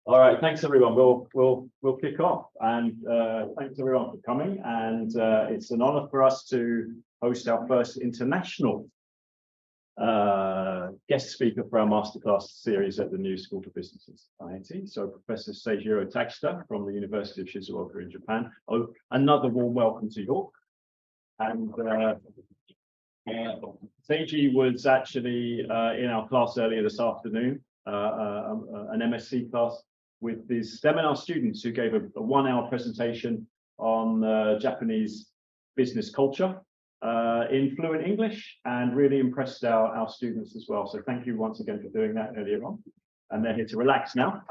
All right, thanks everyone. We'll kick off, and thanks everyone for coming. And it's an honor for us to host our first international guest speaker for our Masterclass series at the New School for Business and Society. So Professor Seijiro Takeshita from the University of Shizuoka in Japan. Oh, another warm welcome to York. And Seiji was actually in our class earlier this afternoon, an MSc class, with these seminar students who gave a 1-hour presentation on Japanese business culture in fluent English, and really impressed our students as well. So thank you once again for doing that earlier on. And they're here to relax now.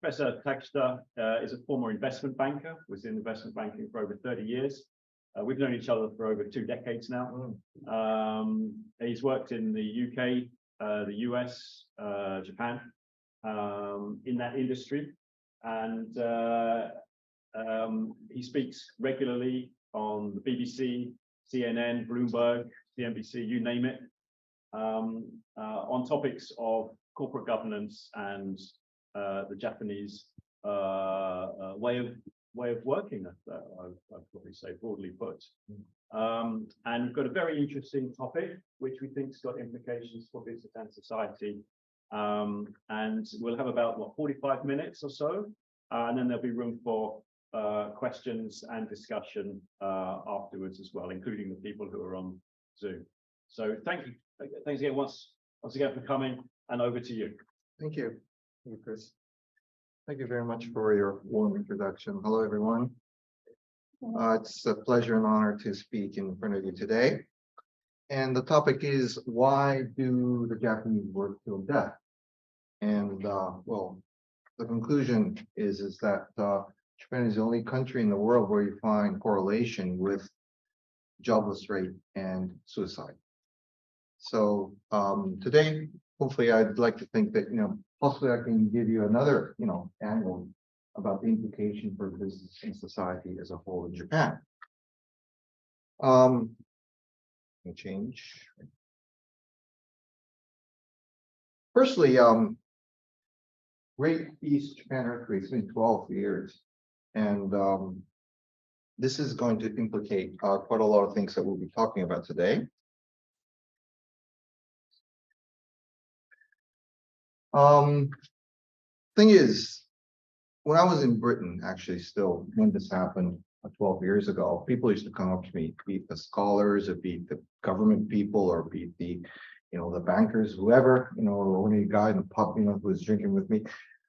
Professor Takeshita is a former investment banker, was in investment banking for over 30 years. We've known each other for over 2 decades now. He's worked in the UK, the US, Japan, in that industry, and he speaks regularly on the BBC, CNN, Bloomberg, CNBC, you name it, on topics of corporate governance and the Japanese way of working, I'd probably say, broadly put. And we've got a very interesting topic, which we think's got implications for business and society. And we'll have about 45 minutes or so, and then there'll be room for questions and discussion afterwards as well, including the people who are on Zoom. So thanks again once again for coming, and over to you. Thank you, Chris. Thank you very much for your warm introduction. Hello, everyone. It's a pleasure and honor to speak in front of you today. And the topic is, why do the Japanese work till death? And well, the conclusion is that Japan is the only country in the world where you find correlation with jobless rate and suicide. So today, hopefully, I'd like to think that, possibly I can give you another, angle about the implication for business and society as a whole in Japan. Let me change. Firstly, Great East Japan earthquake, it's been 12 years. And this is going to implicate quite a lot of things that we'll be talking about today. Thing is, when I was in Britain, actually, still, when this happened 12 years ago, people used to come up to me, be it the scholars, or be it the government people, or be it the, the bankers, whoever, or any guy in the pub, who was drinking with me.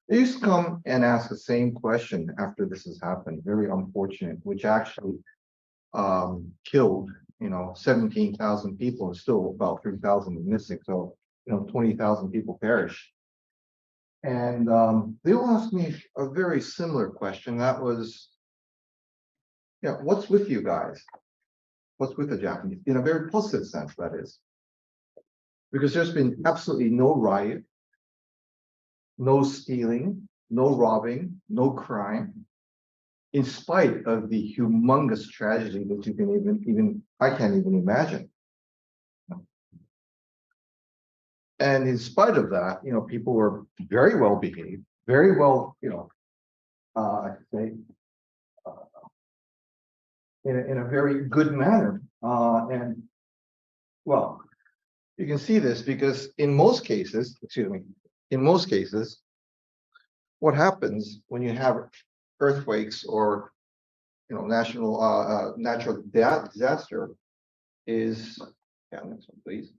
They used to come and ask the same question after this has happened. Very unfortunate, which actually killed, 17,000 people, and still about 3,000 missing. So, 20,000 people perished. And they will ask me a very similar question. That was, what's with you guys? What's with the Japanese? In a very positive sense, that is. Because there's been absolutely no riot, no stealing, no robbing, no crime, in spite of the humongous tragedy that you can I can't even imagine. And in spite of that, people were very well behaved, very well, I could say, in a very good manner. And well, you can see this because in most cases, what happens when you have earthquakes or natural disaster is, next one, please.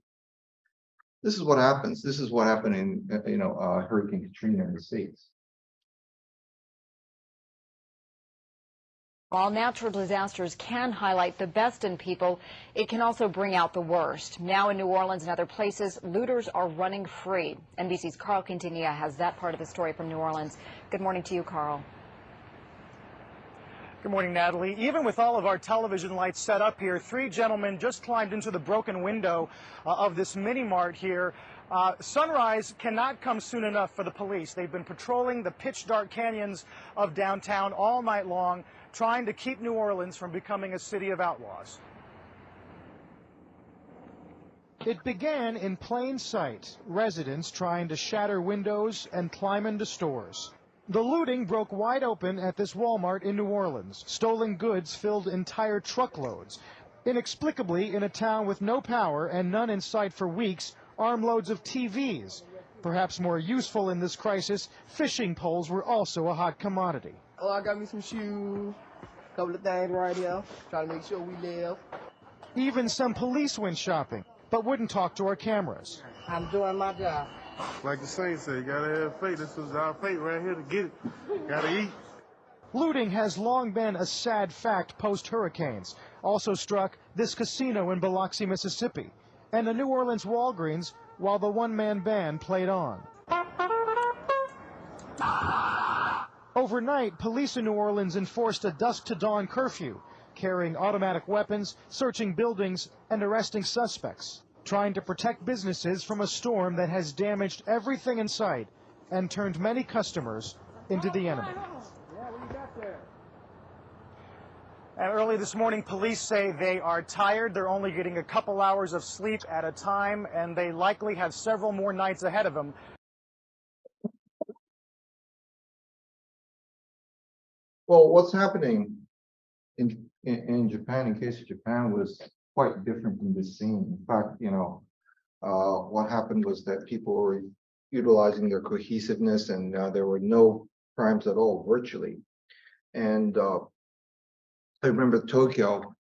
This is what happens. This is what happened in Hurricane Katrina in the States. While natural disasters can highlight the best in people, it can also bring out the worst. Now in New Orleans and other places, looters are running free. NBC's Carl Quintanilla has that part of the story from New Orleans. Good morning to you, Carl. Good morning, Natalie. Even with all of our television lights set up here, 3 gentlemen just climbed into the broken window of this mini-mart here. Sunrise cannot come soon enough for the police. They've been patrolling the pitch-dark canyons of downtown all night long, trying to keep New Orleans from becoming a city of outlaws. It began in plain sight, residents trying to shatter windows and climb into stores. The looting broke wide open at this Walmart in New Orleans. Stolen goods filled entire truckloads. Inexplicably, in a town with no power and none in sight for weeks, armloads of TVs. Perhaps more useful in this crisis, fishing poles were also a hot commodity. Oh, I got me some shoes, a couple of things right here, trying to make sure we live. Even some police went shopping, but wouldn't talk to our cameras. I'm doing my job. Like the Saints say, you gotta have faith. This is our fate right here to get it. Gotta eat. Looting has long been a sad fact post-hurricanes. Also struck this casino in Biloxi, Mississippi, and the New Orleans Walgreens while the one-man band played on. Overnight, police in New Orleans enforced a dusk-to-dawn curfew, carrying automatic weapons, searching buildings, and arresting suspects, trying to protect businesses from a storm that has damaged everything in sight and turned many customers into the enemy. And early this morning, police say they are tired. They're only getting a couple hours of sleep at a time, and they likely have several more nights ahead of them. Well, what's happening in Japan, in case of Japan, was quite different from this scene. In fact, what happened was that people were utilizing their cohesiveness, and there were no crimes at all, virtually. And I remember Tokyo,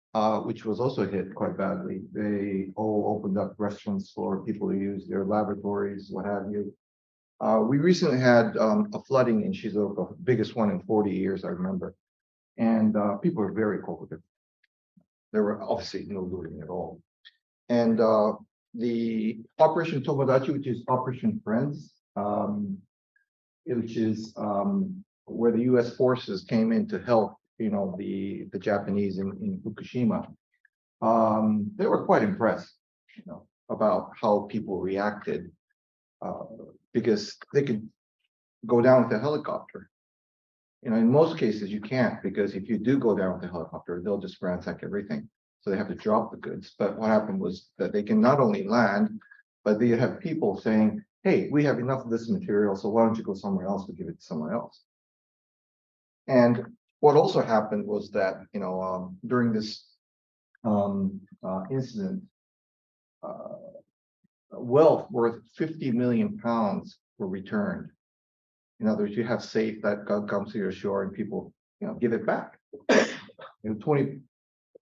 which was also hit quite badly. They all opened up restaurants for people to use their laboratories, what have you. We recently had a flooding in Shizuoka, biggest one in 40 years, I remember. And people were very cooperative. There were obviously no looting at all. And the Operation Tomodachi, which is Operation Friends, which is where the U.S. forces came in to help, the Japanese in Fukushima. They were quite impressed, about how people reacted, because they could go down with a helicopter. In most cases you can't, because if you do go down with a helicopter, they'll just ransack everything. So they have to drop the goods. But what happened was that they can not only land, but they have people saying, hey, we have enough of this material, so why don't you go somewhere else to give it to someone else? And what also happened was that, during this incident, wealth worth 50 million pounds were returned. In other words, you have safe that comes to your shore and people, give it back. 20,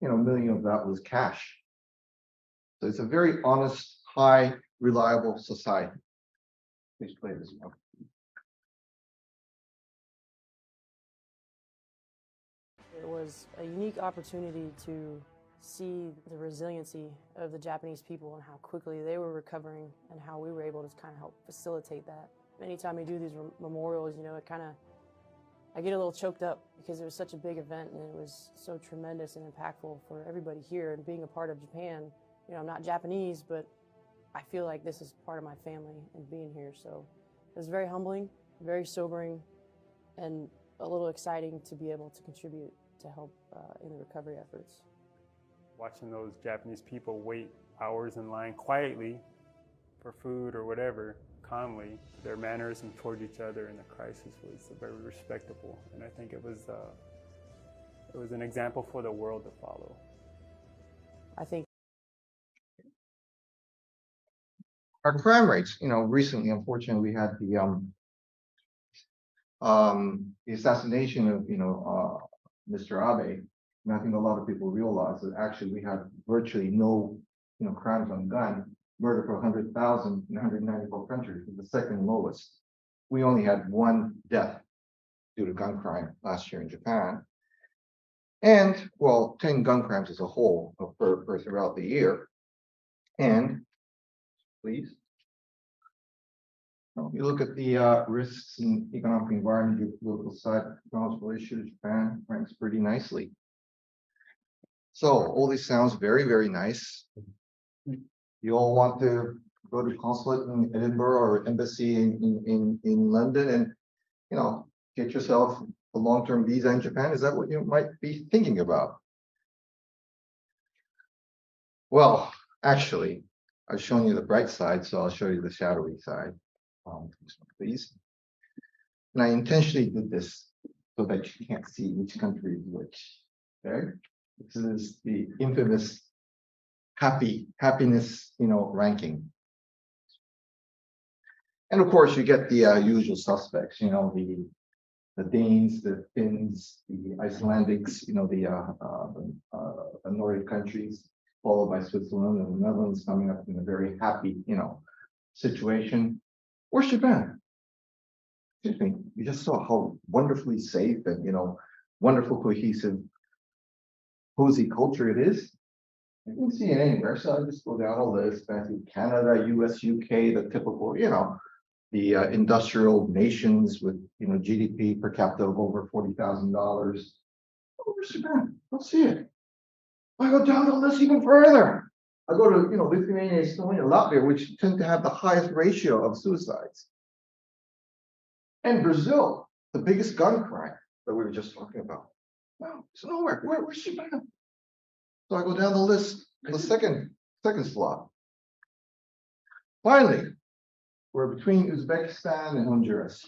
million of that was cash. So it's a very honest, high, reliable society. Please play this one. It was a unique opportunity to see the resiliency of the Japanese people and how quickly they were recovering and how we were able to kind of help facilitate that. Anytime you do these memorials, I get a little choked up because it was such a big event and it was so tremendous and impactful for everybody here. And being a part of Japan, I'm not Japanese, but I feel like this is part of my family and being here. So it was very humbling, very sobering, and a little exciting to be able to contribute to help in the recovery efforts. Watching those Japanese people wait hours in line quietly for food or whatever, calmly, their mannerism towards each other in the crisis was very respectable, and I think it was an example for the world to follow. I think our crime rates, recently, unfortunately, we had the assassination of, Mr. Abe. And I think a lot of people realize that actually we have virtually no, crimes on gun. Murder per 100,000 in 194 countries is the second lowest. We only had one death due to gun crime last year in Japan. And, 10 gun crimes as a whole for throughout the year. And, please. You look at the risks in economic environment, geopolitical side, technological issues, Japan ranks pretty nicely. So all this sounds very, very nice. You all want to go to consulate in Edinburgh or embassy in London and, get yourself a long-term visa in Japan. Is that what you might be thinking about? Well, actually, I've shown you the bright side, so I'll show you the shadowy side. This one, please. And I intentionally did this so that you can't see which country is which. Okay, this is the infamous happiness, ranking. And of course, you get the usual suspects. The Danes, the Finns, the Icelandics. The Nordic countries, followed by Switzerland and the Netherlands coming up in a very happy, situation. Where's Japan? Excuse me. You just saw how wonderfully safe and wonderful, cohesive, cozy culture it is. You can see it anywhere. So I just go down a list. Back to Canada, US, UK, the typical, the industrial nations with GDP per capita of over $40,000. Where's Japan? Don't see it. I go down the list even further. I go to Lithuania, Estonia, Latvia, which tend to have the highest ratio of suicides. And Brazil, the biggest gun crime that we were just talking about. No, it's nowhere. Where's Japan? So I go down the list, the second slot. Finally, we're between Uzbekistan and Honduras.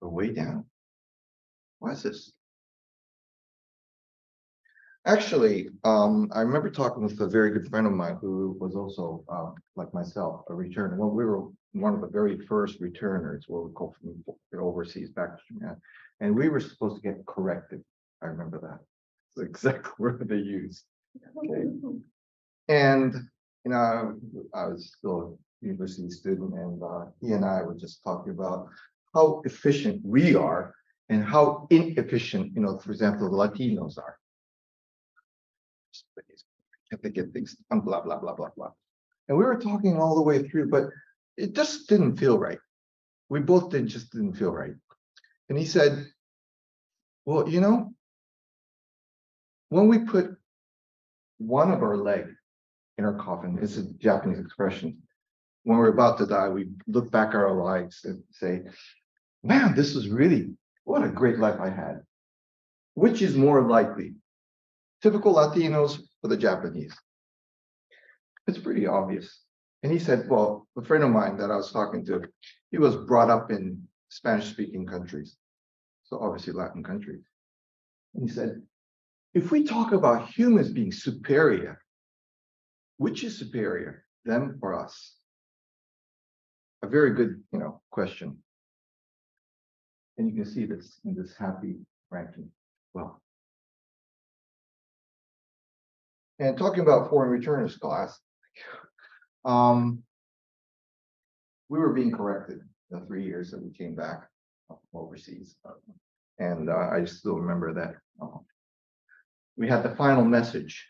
We're way down. Why is this? Actually, I remember talking with a very good friend of mine who was also, like myself, a returner. Well, we were one of the very first returners, what we call from overseas back to Japan. And we were supposed to get corrected. I remember that. It's the exact word they used. Okay. And, I was still a university student, and he and I were just talking about how efficient we are and how inefficient, for example, the Latinos are. Have to get things done, blah, blah, blah, blah, blah. And we were talking all the way through, but it just didn't feel right. We both just didn't feel right. And he said, well, when we put one of our legs in our coffin, it's a Japanese expression. When we're about to die, we look back at our lives and say, man, this was really, what a great life I had. Which is more likely? Typical Latinos or the Japanese? It's pretty obvious. And he said, well, a friend of mine that I was talking to, he was brought up in Spanish-speaking countries, so obviously Latin countries. And he said, if we talk about humans being superior, which is superior, them or us? A very good, question. And you can see this in this happy ranking. Well, and talking about foreign returners class, we were being corrected the 3 years that we came back overseas. And I still remember that we had the final message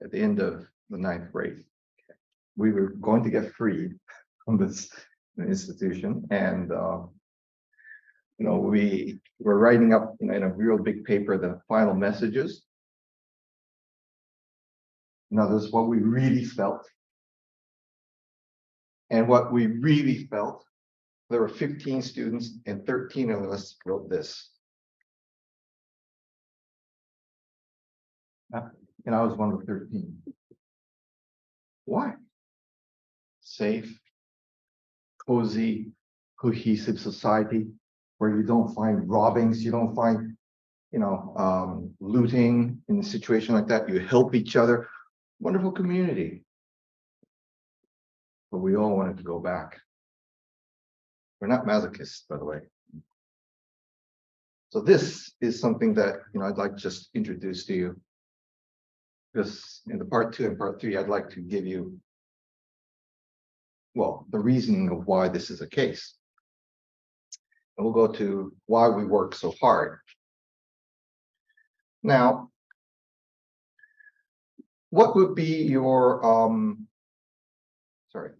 at the end of the 9th grade. We were going to get freed from this institution. And, we were writing up in a real big paper the final messages. This is what we really felt. And what we really felt, there were 15 students and 13 of us wrote this. And I was one of 13. Why? Safe, cozy, cohesive society where you don't find robbings, you don't find, looting in a situation like that. You help each other. Wonderful community. But we all wanted to go back. We're not masochists, by the way. So this is something that I'd like to just introduce to you. Because in the part 2 and part 3, I'd like to give you, well, the reasoning of why this is a case. And we'll go to why we work so hard. Now, what would be your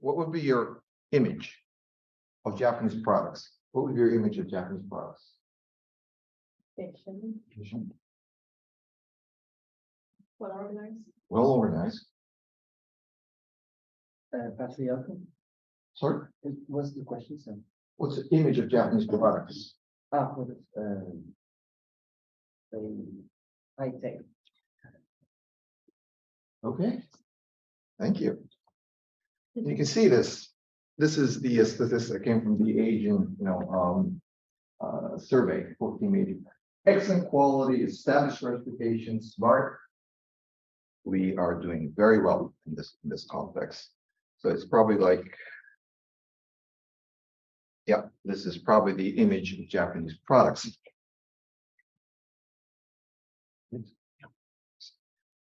what would be your image of Japanese products? What would be your image of Japanese products? Efficient. Well organized. Well organized. Patriarchal. Sorry? What's the question, sir? What's the image of Japanese products? High tech. Okay. Thank you. You can see this. This is the statistic that came from the Asian, survey, 1480. Excellent quality, established reputation, smart. We are doing very well in this context. So it's probably like, yeah, this is probably the image of Japanese products.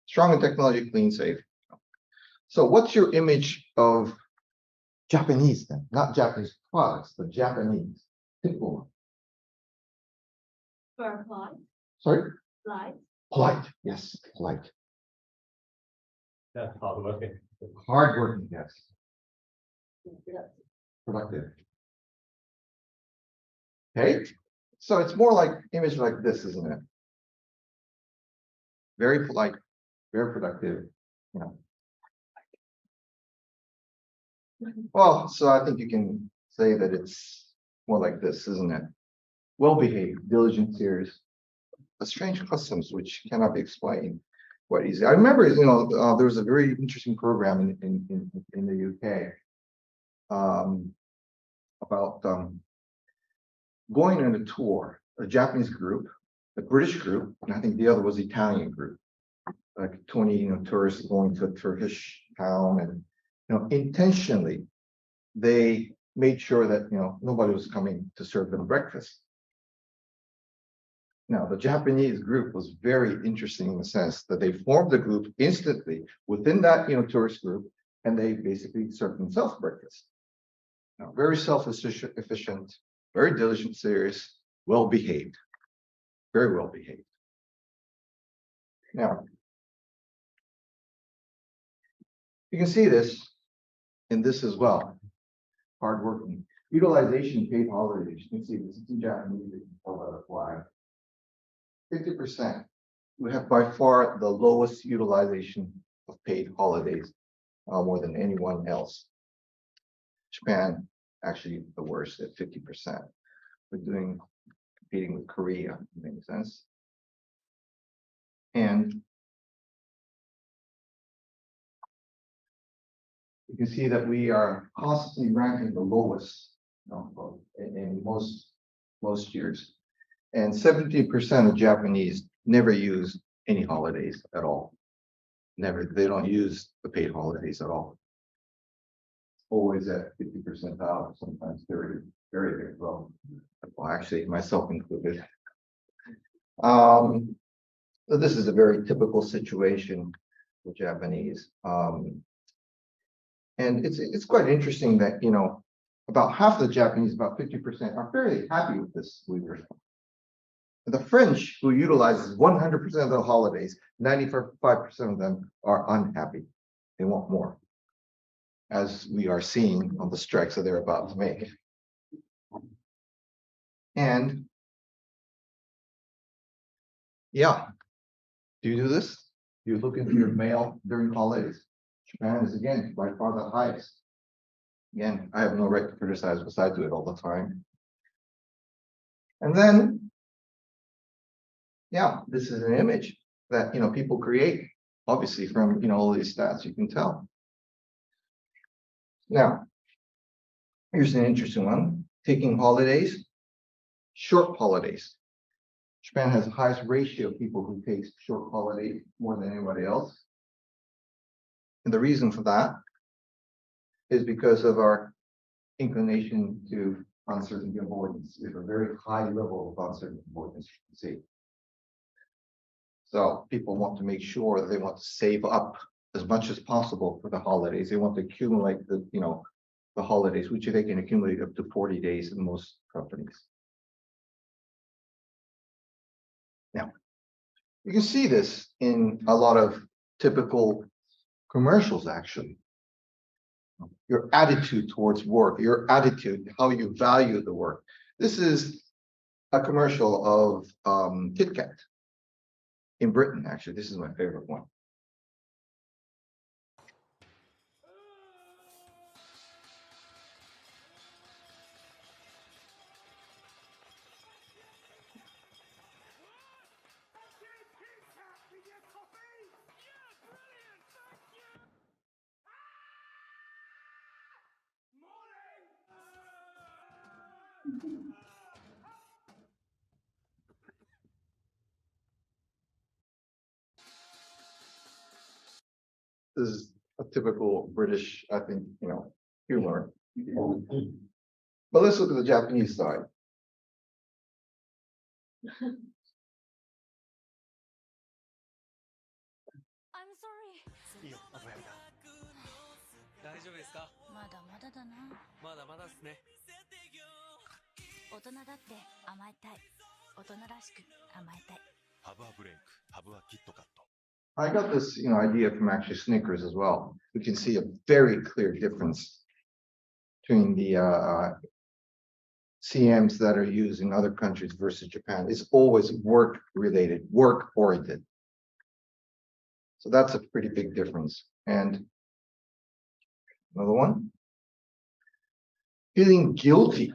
Strong in technology, clean, safe. So what's your image of Japanese then? Not Japanese products, but Japanese. Typical. Polite. Sorry? Polite. Polite. Yes, polite. That's hardworking. Hardworking, yes. Productive. Okay. So it's more like image like this, isn't it? Very polite, very productive, you know. Well, so I think you can say that it's more like this, isn't it? Well-behaved, diligent, serious, but strange customs which cannot be explained quite easily. I remember, there was a very interesting program in the UK about going on a tour, a Japanese group, a British group, and I think the other was the Italian group, like 20 tourists going to a Turkish town, and intentionally they made sure that nobody was coming to serve them breakfast. Now, the Japanese group was very interesting in the sense that they formed a group instantly within that tourist group, and they basically served themselves breakfast. Now, very self-efficient, very diligent, serious, well-behaved, very well-behaved. Now, you can see this in this as well. Hardworking. Utilization paid holidays. You can see this is in Japanese, you can tell by the flag. 50%. We have by far the lowest utilization of paid holidays, more than anyone else. Japan, actually the worst at 50%. We're competing with Korea, in a sense. And you can see that we are constantly ranking the lowest in most years. And 70% of Japanese never use any holidays at all. Never, they don't use the paid holidays at all. Always at 50% out, sometimes 30, very, very low. Well, actually, myself included. So this is a very typical situation for Japanese. And it's quite interesting that, about half the Japanese, about 50%, are fairly happy with this leader. The French, who utilizes 100% of the holidays, 95% of them are unhappy. They want more, as we are seeing on the strikes that they're about to make. And yeah, do you do this? Do you look into your mail during holidays? Japan is, again, by far the highest. Again, I have no right to criticize because I do it all the time. And then, yeah, this is an image that people create, obviously from all these stats, you can tell. Now, here's an interesting one. Taking holidays, short holidays. Japan has the highest ratio of people who take short holidays more than anybody else. And the reason for that is because of our inclination to uncertainty avoidance. We have a very high level of uncertainty avoidance, you can see. So people want to make sure that they want to save up as much as possible for the holidays. They want to accumulate the holidays, which they can accumulate up to 40 days in most companies. Now, you can see this in a lot of typical commercials, actually. Your attitude towards work, your attitude, how you value the work. This is a commercial of KitKat in Britain, actually. This is my favorite one. This is a typical British, I think, humor. But let's look at the Japanese side. I'm sorry. いいよ、あとやるから。大丈夫ですか？まだまだだな。まだまだっすね。大人だって甘えたい。大人らしく甘えたい。ハブはブレイク、ハブはキットカット。I got this, idea from actually Snickers as well. We can see a very clear difference between the CMs that are used in other countries versus Japan. It's always work related, work oriented. So that's a pretty big difference. And another one, feeling guilty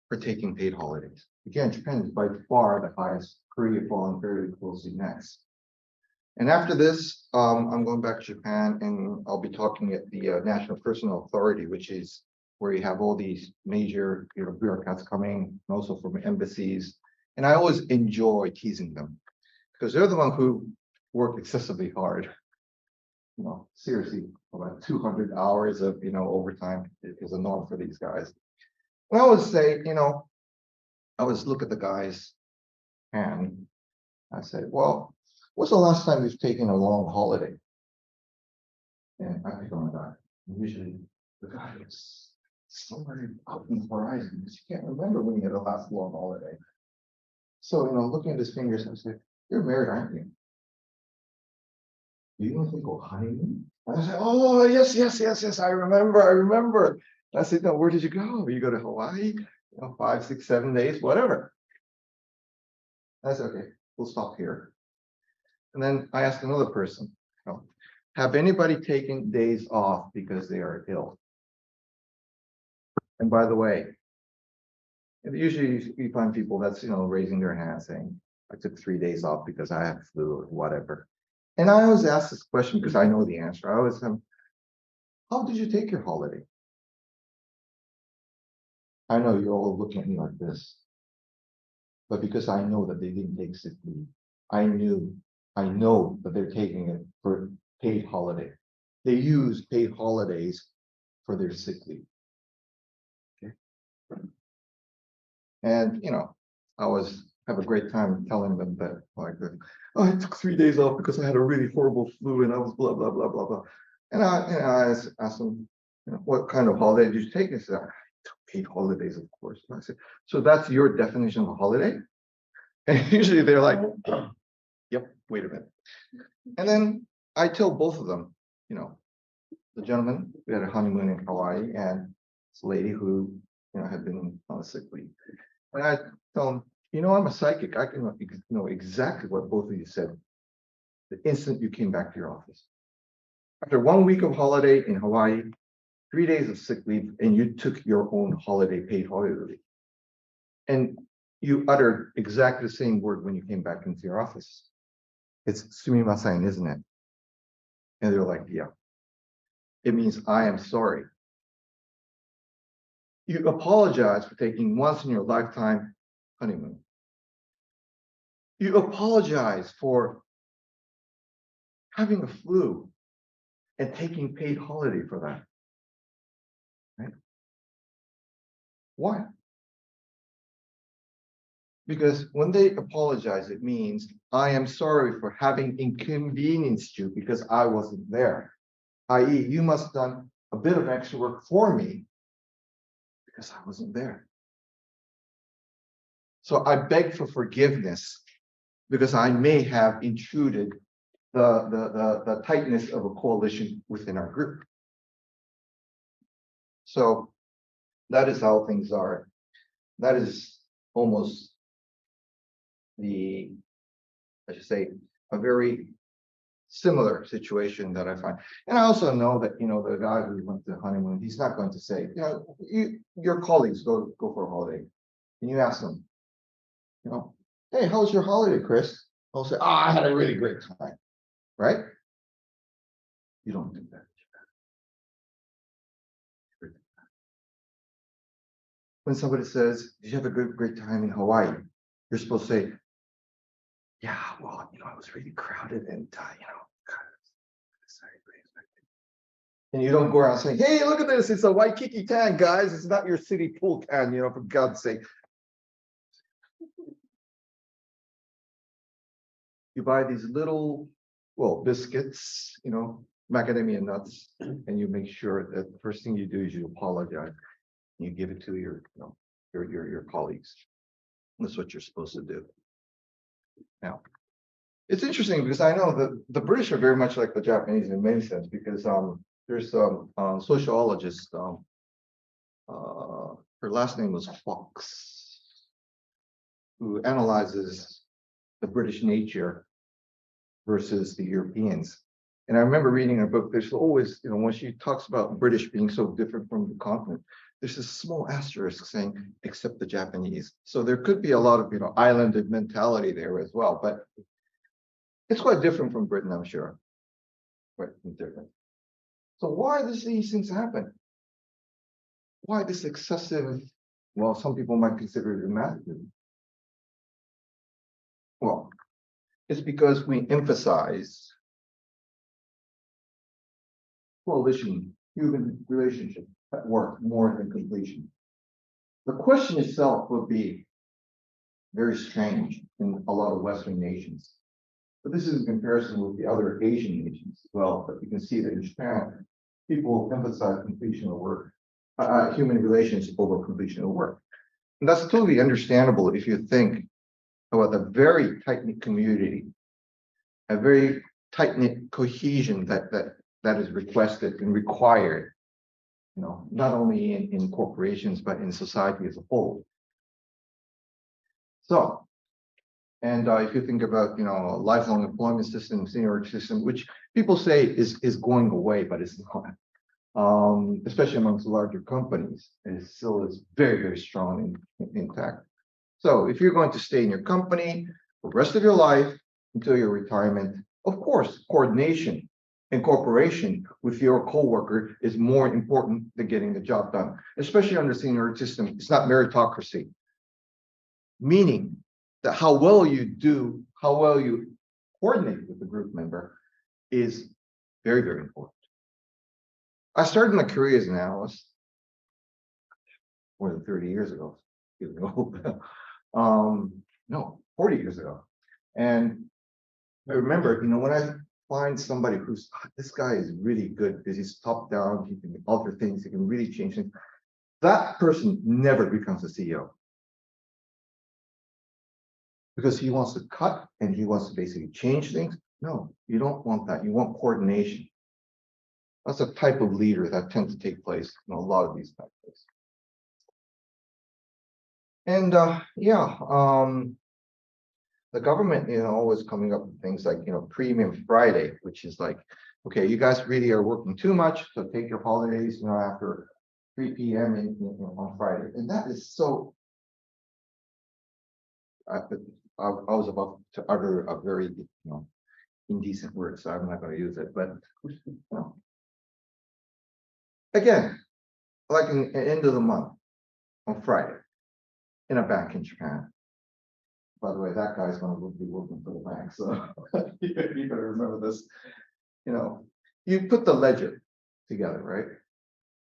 for taking paid holidays. Again, Japan is by far the highest, Korea falling very closely next. And after this, I'm going back to Japan and I'll be talking at the National Personnel Authority, which is where you have all these major bureaucrats coming, and also from embassies. And I always enjoy teasing them because they're the ones who work excessively hard. Seriously, about 200 hours of, overtime is a norm for these guys. And I always say, I always look at the guys and I say, well, what's the last time you've taken a long holiday? And I pick on the guy. And usually the guy is somewhere out in the horizon because you can't remember when you had the last long holiday. So, looking at his fingers, I say, you're married, aren't you? Do you want to go honeymoon? And I say, oh, yes, I remember. And I said, no, where did you go? You go to Hawaii, 5, 6, 7 days, whatever. I said, okay, we'll stop here. And then I asked another person, have anybody taken days off because they are ill? And by the way, usually you find people that's, raising their hand saying, I took 3 days off because I had flu or whatever. And I always ask this question because I know the answer. I always say, how did you take your holiday? I know you're all looking at me like this, but because I know that they didn't take sick leave, I know that they're taking it for paid holiday. They use paid holidays for their sick leave. Okay. And I always have a great time telling them that, like, I took 3 days off because I had a really horrible flu and I was blah blah blah blah blah. And I asked them, what kind of holiday did you take? They said, I took paid holidays, of course. And I said, so that's your definition of a holiday? And usually they're like, yep, wait a minute. And then I tell both of them, the gentleman, we had a honeymoon in Hawaii, and this lady who, had been on a sick leave. And I tell them, I'm a psychic. I can know exactly what both of you said the instant you came back to your office. After 1 week of holiday in Hawaii, 3 days of sick leave, and you took your own paid holiday leave. And you uttered exactly the same word when you came back into your office. It's sumimasen, isn't it? And they're like, yeah. It means I am sorry. You apologize for taking once in your lifetime honeymoon. You apologize for having a flu and taking paid holiday for that. Right? Why? Because when they apologize, it means I am sorry for having inconvenienced you because I wasn't there. I.e., you must have done a bit of extra work for me because I wasn't there. So I beg for forgiveness because I may have intruded the tightness of a coalition within our group. So that is how things are. That is almost I should say, a very similar situation that I find. And I also know that, the guy who went to honeymoon, he's not going to say, your colleagues go for a holiday. And you ask them, hey, how was your holiday, Chris? I'll say, I had a really great time, right? You don't do that. when somebody says, "Did you have a great time in Hawaii?" You're supposed to say, "Yeah, well, it was really crowded and God, sorry, and you don't go around saying, "Hey, look at this! It's a Waikiki tan, guys. It's not your city pool tan, for God's sake." You buy these little, biscuits, macadamia nuts, and you make sure that the first thing you do is you apologize. You give it to your colleagues. That's what you're supposed to do. Now, it's interesting because I know that the British are very much like the Japanese in many sense, because there's some sociologist, her last name was Fox, who analyzes the British nature versus the Europeans. And I remember reading her book, there's always, when she talks about British being so different from the continent, there's this small asterisk saying, except the Japanese. So there could be a lot of, islanded mentality there as well, but it's quite different from Britain, I'm sure. Quite different. So why does these things happen? Why this excessive, some people might consider it emasculating. Well, it's because we emphasize coalition, human relationship at work more than completion. The question itself would be very strange in a lot of Western nations. But this is in comparison with the other Asian nations as well. But you can see that in Japan, people emphasize completion of work, human relations over completion of work. And that's totally understandable if you think about a very tight-knit community, a very tight-knit cohesion that is requested and required, not only in corporations, but in society as a whole. So, and if you think about, a lifelong employment system, seniority system, which people say is going away, but it's not, especially amongst larger companies, it still is very, very strong and intact. So if you're going to stay in your company for the rest of your life until your retirement, of course, coordination and cooperation with your coworker is more important than getting the job done, especially under seniority system. It's not meritocracy, meaning that how well you coordinate with the group member is very, very important. I started my career as an analyst more than 30 years ago. No, 40 years ago. And I remember, when I find somebody who's, this guy is really good because he's top down, he can alter things, he can really change things. That person never becomes a CEO. Because he wants to cut and he wants to basically change things. No, you don't want that. You want coordination. That's a type of leader that tends to take place in a lot of these types of places. And the government, always coming up with things like, Premium Friday, which is like, okay, you guys really are working too much, so take your holidays, after 3 p.m. On Friday. And that is so. I was about to utter a very, indecent word, so I'm not going to use it. But again, like in the end of the month on Friday in a bank in Japan. By the way, that guy's going to be working for the bank, so you got to remember this. You put the ledger together, right?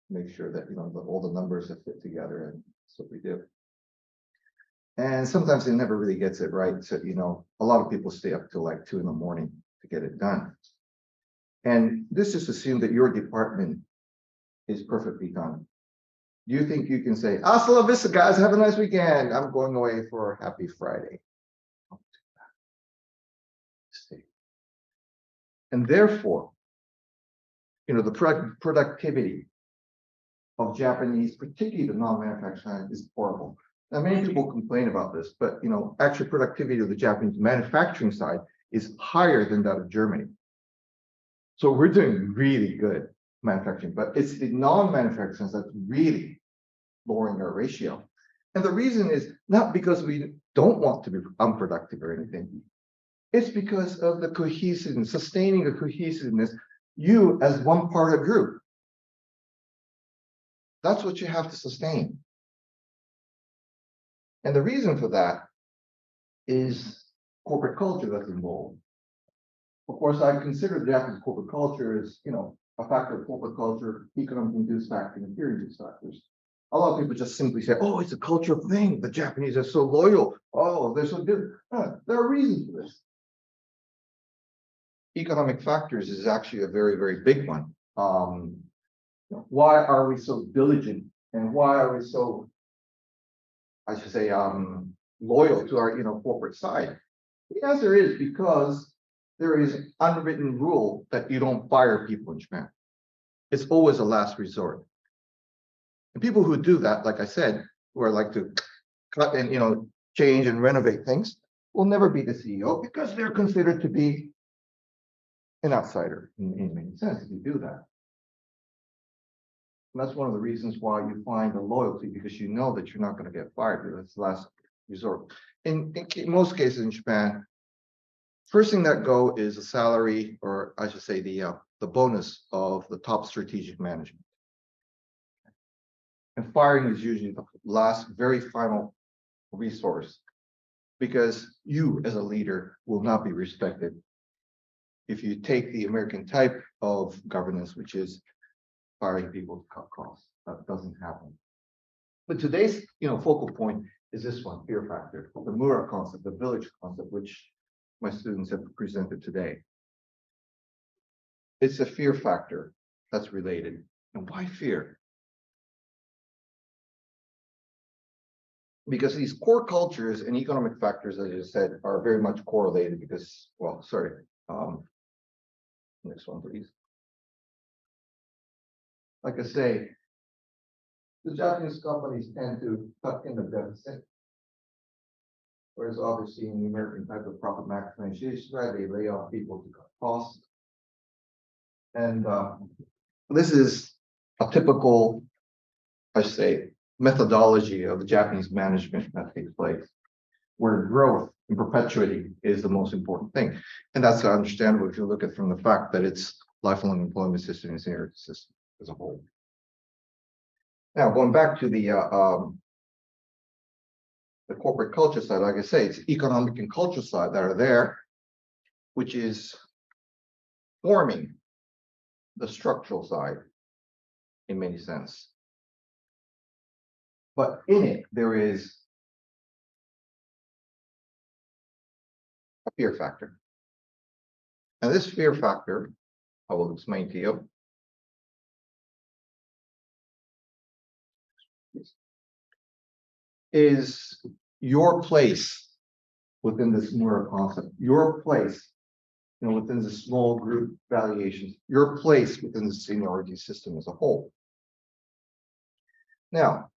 Make sure that all the numbers are fit together, and that's what we do. And sometimes it never really gets it right. So, a lot of people stay up till like 2 a.m. to get it done. And this is assume that your department is perfectly done. Do you think you can say, hasta la vista, guys, have a nice weekend. I'm going away for a happy Friday. Don't do that. Stay. And therefore, the productivity of Japanese, particularly the non-manufacturing, is horrible. Now, many people complain about this, but actual productivity of the Japanese manufacturing side is higher than that of Germany. So we're doing really good manufacturing, but it's the non-manufacturing that's really lowering our ratio. And the reason is not because we don't want to be unproductive or anything. It's because of the cohesiveness, sustaining the cohesiveness, you as one part of the group. That's what you have to sustain. And the reason for that is corporate culture that's involved. Of course, I consider Japanese corporate culture as, a factor of corporate culture, economic induced factor, and peer induced factors. A lot of people just simply say, oh, it's a cultural thing. The Japanese are so loyal. Oh, they're so good. There are reasons for this. Economic factors is actually a very, very big one. Why are we so diligent? And why are we so, I should say, loyal to our, corporate side? The answer is because there is an unwritten rule that you don't fire people in Japan. It's always a last resort. And people who do that, like I said, who are like to cut and, change and renovate things, will never be the CEO because they're considered to be an outsider in many sense if you do that. And that's one of the reasons why you find the loyalty, because you know that you're not going to get fired. That's the last resort. In most cases in Japan, first thing that go is a salary, or I should say the bonus of the top strategic management. And firing is usually the last, very final resource, because you as a leader will not be respected if you take the American type of governance, which is firing people to cut costs. That doesn't happen. But today's focal point is this one, fear factor, the Mura concept, the village concept, which my students have presented today. It's a fear factor that's related. And why fear? Because these core cultures and economic factors, as you said, are very much correlated because, well, sorry. Next one, please. Like I say, the Japanese companies tend to cut in the deficit, whereas obviously in the American type of profit maximization, right, they lay off people to cut costs. And this is a typical, I say, methodology of the Japanese management that takes place, where growth and perpetuity is the most important thing. And that's understandable if you look at from the fact that it's lifelong employment system and seniority system as a whole. Now, going back to the corporate culture side, like I say, it's economic and cultural side that are there, which is forming the structural side in many sense. But in it, there is a fear factor. And this fear factor, I will explain to you, is your place within this Mura concept, your place, within the small group valuations, your place within the seniority system as a whole. Now,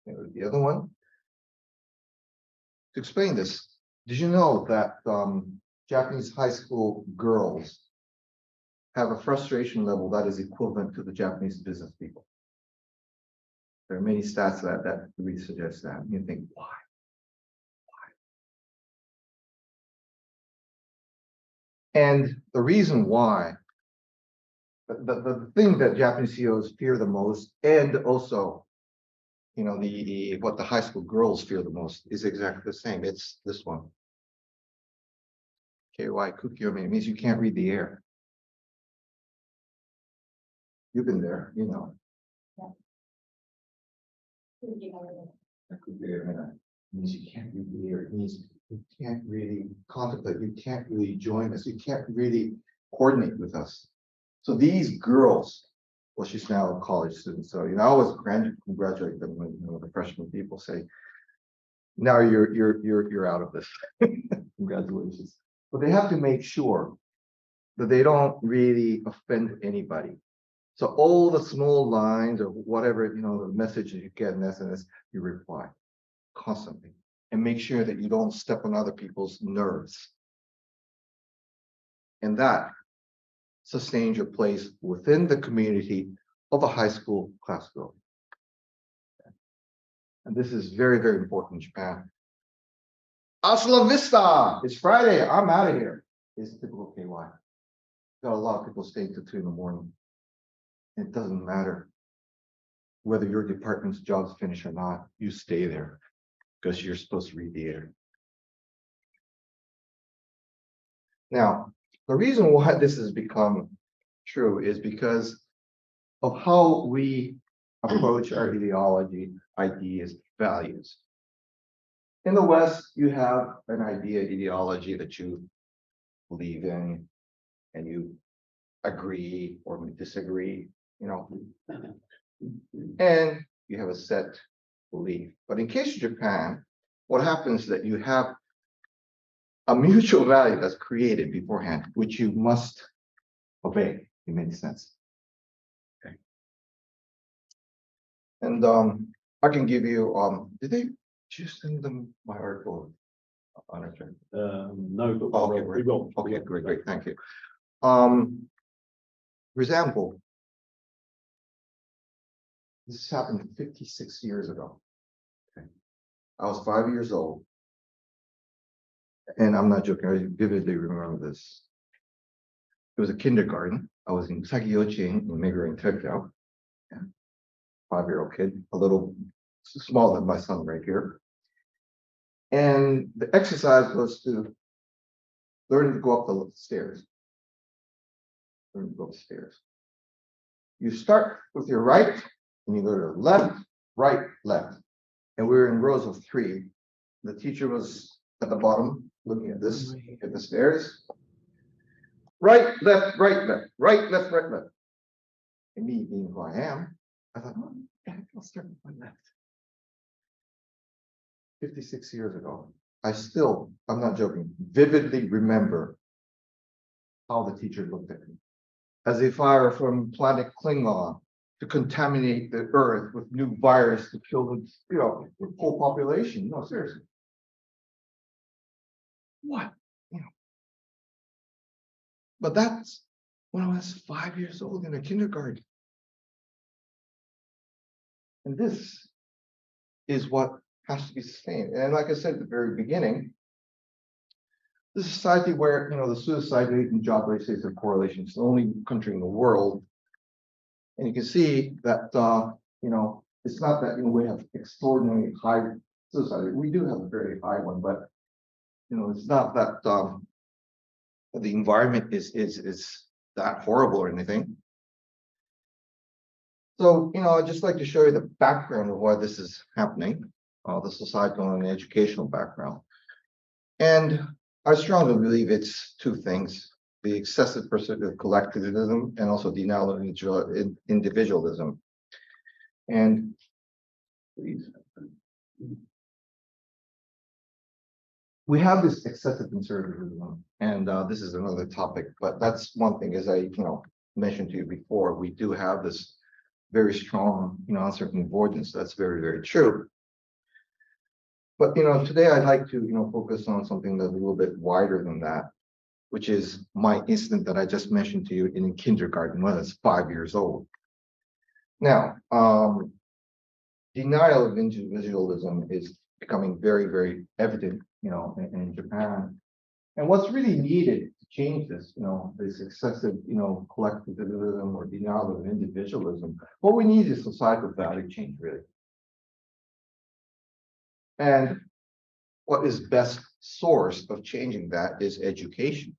the other one. To explain this, did you know that Japanese high school girls have a frustration level that is equivalent to the Japanese business people? There are many stats that really suggest that. You think, why? And the reason why, the thing that Japanese CEOs fear the most, and also, what the high school girls fear the most is exactly the same. It's this one. KY Kukiyomi means you can't read the air. You've been there, Yeah. It means you can't read the air. It means you can't really contemplate. You can't really join us. You can't really coordinate with us. So these girls, well, she's now a college student. So I always congratulate them when the freshman people say, "Now you're out of this." Congratulations. But they have to make sure that they don't really offend anybody. So all the small lines or whatever, the messages you get in SNS, you reply constantly and make sure that you don't step on other people's nerves. And that sustains your place within the community of a high school class girl. And this is very, very important in Japan. Hasta la vista! It's Friday. I'm out of here. It's typical KY. Got a lot of people staying till 2 in the morning. It doesn't matter. whether your department's job's finished or not, you stay there because you're supposed to read the air. Now, the reason why this has become true is because of how we approach our ideology, ideas, values. In the West, you have an idea, ideology that you believe in, and you agree or disagree, you know, and you have a set belief. But in case of Japan, what happens is that you have a mutual value that's created beforehand, which you must obey in many sense. Okay. And I can give you, did they just send them my article on it? No, but Okay, we will. Okay, great, thank you. For example, this happened 56 years ago. Okay. I was 5 years old. And I'm not joking, I vividly remember this. It was a kindergarten. I was in Saki Yochien in Meguro in Tokyo. Yeah. 5-year-old kid, a little smaller than my son right here. And the exercise was to learn to go up the stairs. Learn to go up the stairs. You start with your right, and you go to the left, right, left. And we were in rows of 3. The teacher was at the bottom, looking at this, at the stairs. Right, left, right, left, right, left, right, left. And me being who I am, I thought, oh, yeah, I'll start with my left. 56 years ago, I still, I'm not joking, vividly remember how the teacher looked at me. As if I were from planet Klingon to contaminate the earth with new virus to kill the, you know, the whole population. No, seriously. What? You know. But that's when I was 5 years old in a kindergarten. And this is what has to be sustained. And like I said at the very beginning, the society where, you know, the suicide rate and job rate is a correlation. It's the only country in the world. And you can see that, you know, it's not that, you know, we have extraordinarily high suicide rate. We do have a very high one, but, you know, it's not that the environment is that horrible or anything. So, you know, I'd just like to show you the background of why this is happening, the societal and educational background. And I strongly believe it's 2 things: the excessive pursuit of collectivism and also denial of individualism. And please, we have this excessive conservatism, and this is another topic, but that's one thing, as I, you know, mentioned to you before, we do have this very strong, you know, uncertain avoidance. That's very, very true. But, you know, today I'd like to, you know, focus on something that's a little bit wider than that, which is my incident that I just mentioned to you in kindergarten when I was 5 years old. Now, denial of individualism is becoming very, very evident, you know, in Japan. And what's really needed to change this, you know, this excessive, you know, collectivism or denial of individualism, what we need is societal value change, really. And what is best source of changing that is education,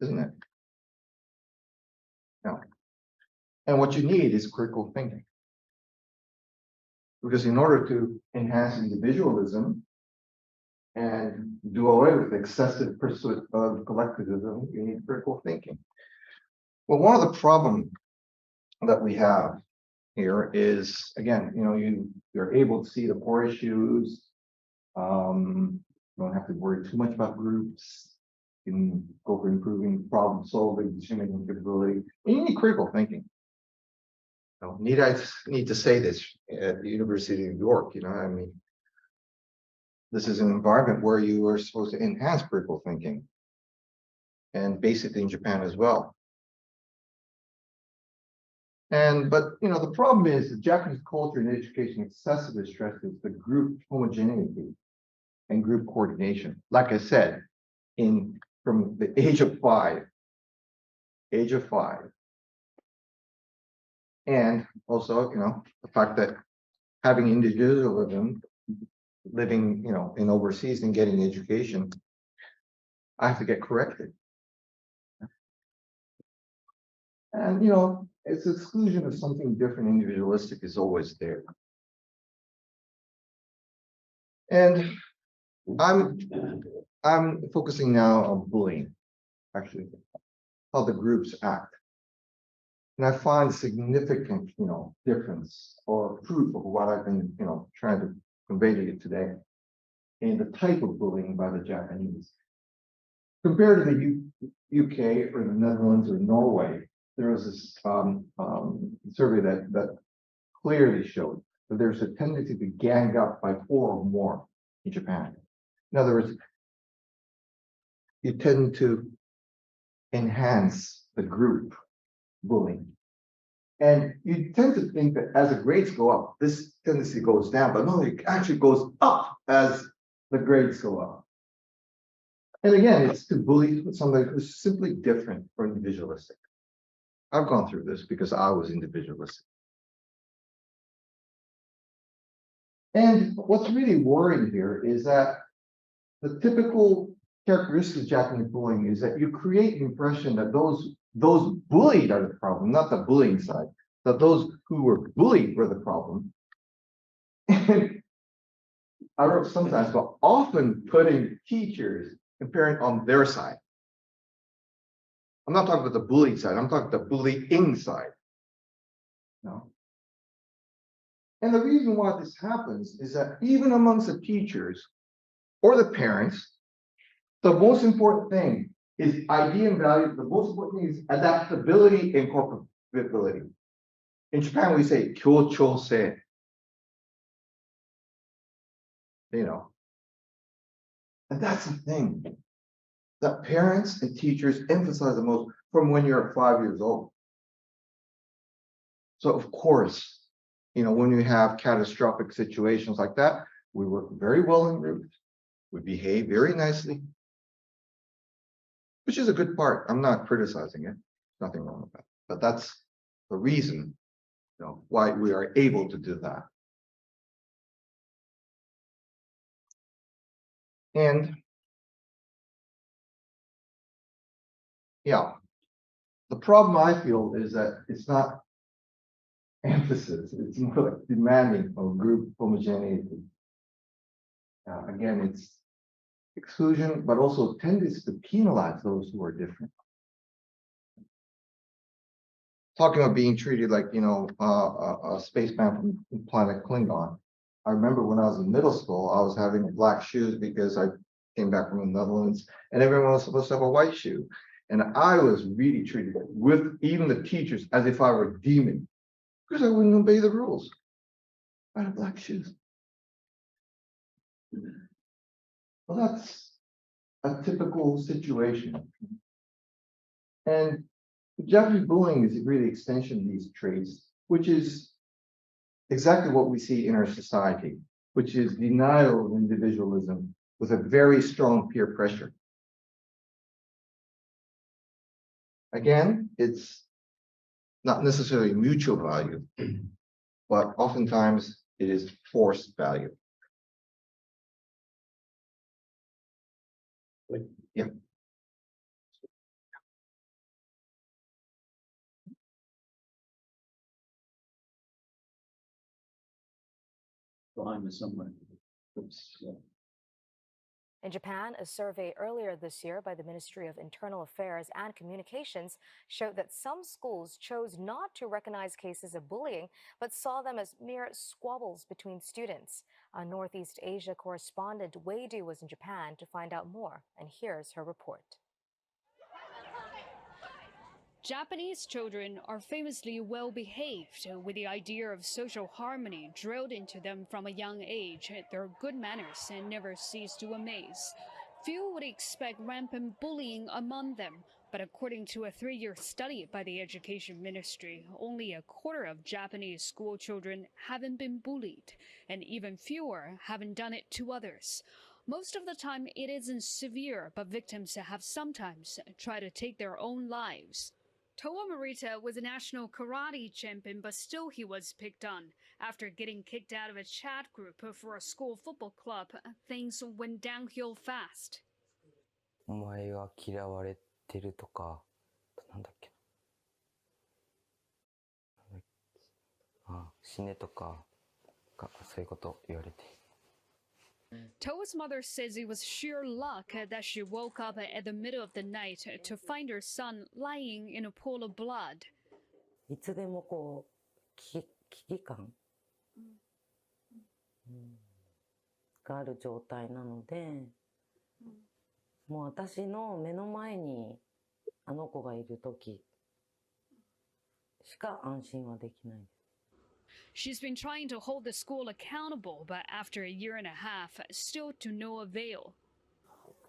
isn't it? No. And what you need is critical thinking. Because in order to enhance individualism and do away with the excessive pursuit of collectivism, you need critical thinking. Well, one of the problems that we have here is, again, you know, you're able to see the core issues. You don't have to worry too much about groups. You can go for improving problem solving, decision-making capability. And you need critical thinking. So I need to say this at the University of New York, you know, I mean, this is an environment where you are supposed to enhance critical thinking, and basically in Japan as well. But you know, the problem is the Japanese culture and education excessively stresses the group homogeneity and group coordination. Like I said, from the age of 5, And also, the fact that having individualism, living, in overseas and getting education, I have to get corrected. And, its exclusion of something different, individualistic, is always there. And I'm focusing now on bullying, actually, how the groups act. And I find significant, difference or proof of what I've been, trying to convey to you today in the type of bullying by the Japanese. Compared to the UK or the Netherlands or Norway, there was this survey that clearly showed that there's a tendency to gang up by 4 or more in Japan. In other words, you tend to enhance the group bullying. And you tend to think that as the grades go up, this tendency goes down, but no, it actually goes up as the grades go up. And again, it's to bully somebody who's simply different or individualistic. I've gone through this because I was individualistic. And what's really worrying here is that the typical characteristic of Japanese bullying is that you create the impression that those bullied are the problem, not the bullying side, that those who were bullied were the problem. And I wrote sometimes, but often putting teachers and parents on their side. I'm not talking about the bullying side, I'm talking about the bullying side. No. And the reason why this happens is that even amongst the teachers or the parents, the most important thing is idea and value. The most important thing is adaptability and incorporability. In Japan, we say kyochosei. And that's the thing that parents and teachers emphasize the most from when you're 5 years old. So of course, when you have catastrophic situations like that, we work very well in groups. We behave very nicely, which is a good part. I'm not criticizing it. Nothing wrong with that. But that's the reason, why we are able to do that. And yeah, the problem I feel is that it's not emphasis, it's more like demanding of group homogeneity. Again, it's exclusion, but also tendency to penalize those who are different. Talking about being treated like, a spaceman from planet Klingon. I remember when I was in middle school, I was having black shoes because I came back from the Netherlands and everyone was supposed to have a white shoe. And I was really treated with even the teachers as if I were a demon because I wouldn't obey the rules. I had black shoes. Well, that's a typical situation. And Japanese bullying is really an extension of these traits, which is exactly what we see in our society, which is denial of individualism with a very strong peer pressure. Again, it's not necessarily mutual value, but oftentimes it is forced value. Yeah. Behind me somewhere. Oops. Yeah. In Japan, a survey earlier this year by the Ministry of Internal Affairs and Communications showed that some schools chose not to recognize cases of bullying, but saw them as mere squabbles between students. Our Northeast Asia correspondent Wei Du was in Japan to find out more, and here's her report. Japanese children are famously well-behaved, with the idea of social harmony drilled into them from a young age. Their good manners never cease to amaze. Few would expect rampant bullying among them, but according to a 3-year study by the Education Ministry, only a quarter of Japanese school children haven't been bullied, and even fewer haven't done it to others. Most of the time it isn't severe, but victims have sometimes tried to take their own lives. Toa Morita was a national karate champion, but still he was picked on. After getting kicked out of a chat group for a school football club, things went downhill fast. お前は嫌われてるとか、なんだっけな。あ、死ねとか、そういうこと言われて。Toa's mother says it was sheer luck that she woke up at the middle of the night to find her son lying in a pool of blood. いつでもこう危機感がある状態なので、もう私の目の前にあの子がいるときしか安心はできない。She's been trying to hold the school accountable, but after a year and a half, still to no avail.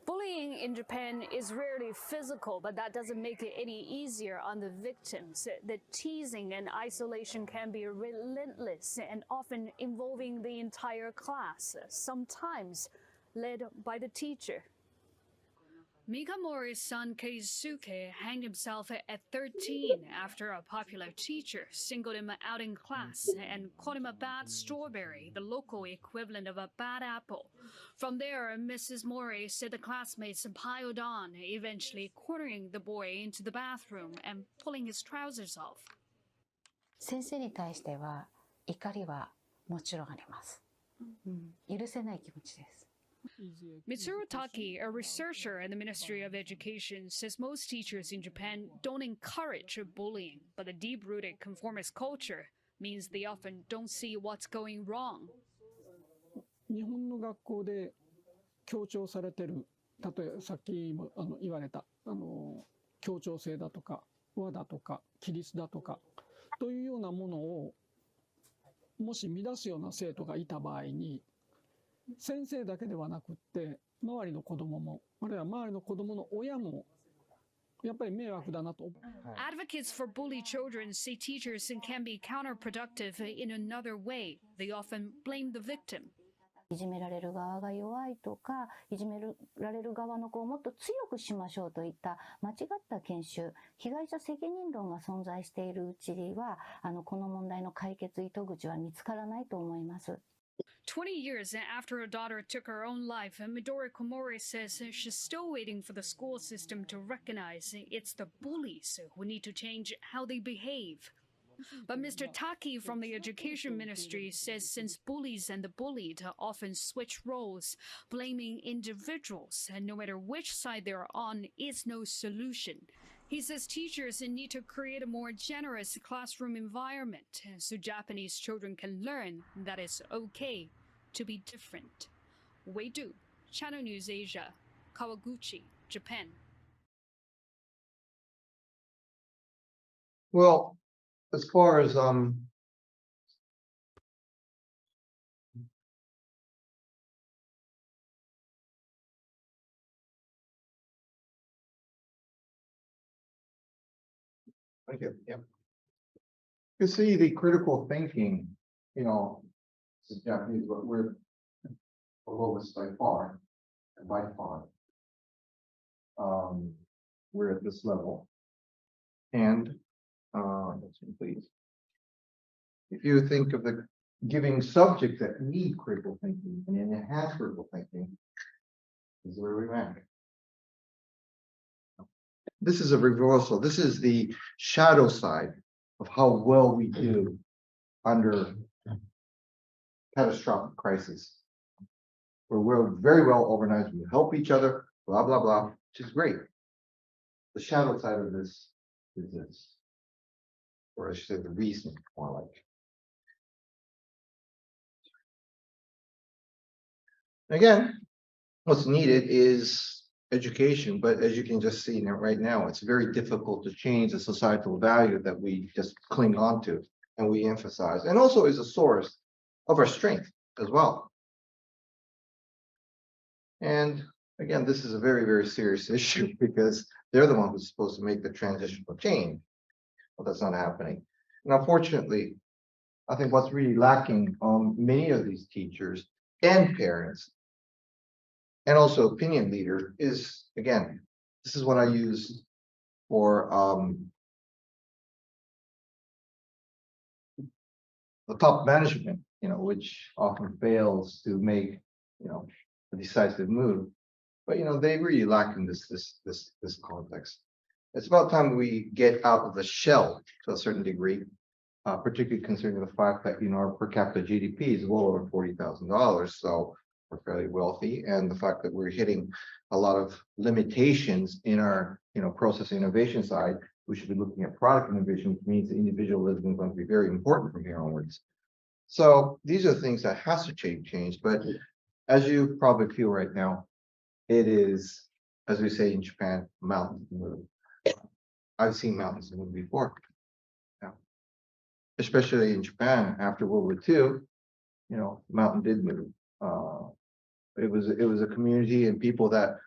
Bullying in Japan is rarely physical, but that doesn't make it any easier on the victims. The teasing and isolation can be relentless and often involving the entire class, sometimes led by the teacher. Mikamori's son Keisuke hanged himself at 13 after a popular teacher singled him out in class and called him a bad strawberry, the local equivalent of a bad apple. From there, Mrs. Mori said the classmates piled on, eventually cornering the boy into the bathroom and pulling his trousers off. 先生に対しては怒りはもちろんあります。許せない気持ちです。Mitsuru Taki, a researcher in the Ministry of Education, says most teachers in Japan don't encourage bullying, but the deep-rooted conformist culture means they often don't see what's going wrong. 日本の学校で強調されてる、例えばさっきも言われた協調性だとか和だとか規律だとかというようなものをもし乱すような生徒がいた場合に、先生だけではなくって周りの子供も、あるいは周りの子供の親もやっぱり迷惑だなと。Advocates for bullied children say teachers can be counterproductive in another way. They often blame the victim. いじめられる側が弱いとか、いじめられる側の子をもっと強くしましょうといった間違った研修、被害者責任論が存在しているうちには、この問題の解決糸口は見つからないと思います。20 years after her daughter took her own life, Midori Komori says she's still waiting for the school system to recognize it's the bullies who need to change how they behave. But Mr. Taki from the Education Ministry says since bullies and the bullied often switch roles, blaming individuals, and no matter which side they're on, is no solution. He says teachers need to create a more generous classroom environment so Japanese children can learn that it's okay to be different. Wei-do, Channel News Asia, Kawaguchi, Japan. Well, as far as thank you. Yeah. You see the critical thinking, this is Japanese, but we're the lowest by far, and by far. We're at this level. And please. If you think of the giving subjects that need critical thinking and enhance critical thinking, this is where we rank. This is a reversal. This is the shadow side of how well we do under catastrophic crisis. Where we're very well organized, we help each other, blah, blah, blah, which is great. The shadow side of this is this. Or I should say the reason, more like. Again, what's needed is education, but as you can just see right now, it's very difficult to change the societal value that we just cling on to and we emphasize, and also is a source of our strength as well. And again, this is a very, very serious issue because they're the one who's supposed to make the transitional change. Well, that's not happening. And unfortunately, I think what's really lacking on many of these teachers and parents and also opinion leaders is, again, this is what I use for the top management, which often fails to make, a decisive move. But they really lack in this context. It's about time we get out of the shell to a certain degree, particularly considering the fact that our per capita GDP is well over $40,000, so we're fairly wealthy, and the fact that we're hitting a lot of limitations in our process innovation side. We should be looking at product innovation, which means that individualism is going to be very important from here onwards. So these are things that has to change. But as you probably feel right now, it is, as we say in Japan, mountains move. I've seen mountains move before. Yeah. Especially in Japan after World War II, mountain did move. It was a community and people that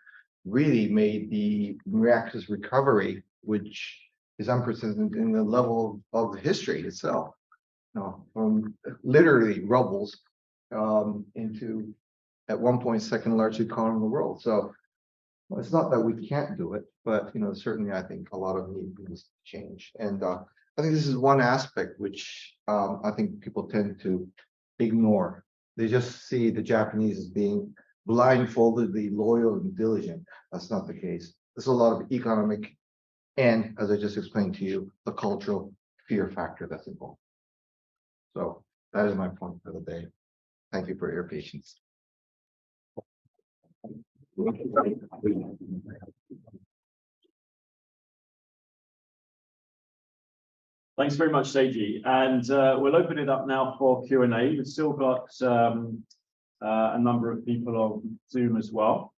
really made the miraculous recovery, which is unprecedented in the level of history itself. From literally rubbles into at one point second largest economy in the world. So it's not that we can't do it, but certainly I think a lot of needs to change. And I think this is one aspect which I think people tend to ignore. They just see the Japanese as being blindfoldedly loyal and diligent. That's not the case. There's a lot of economic and, as I just explained to you, the cultural fear factor that's involved. So that is my point for the day. Thank you for your patience. Thanks very much, Seiji. And we'll open it up now for Q&A. We've still got a number of people on Zoom as well.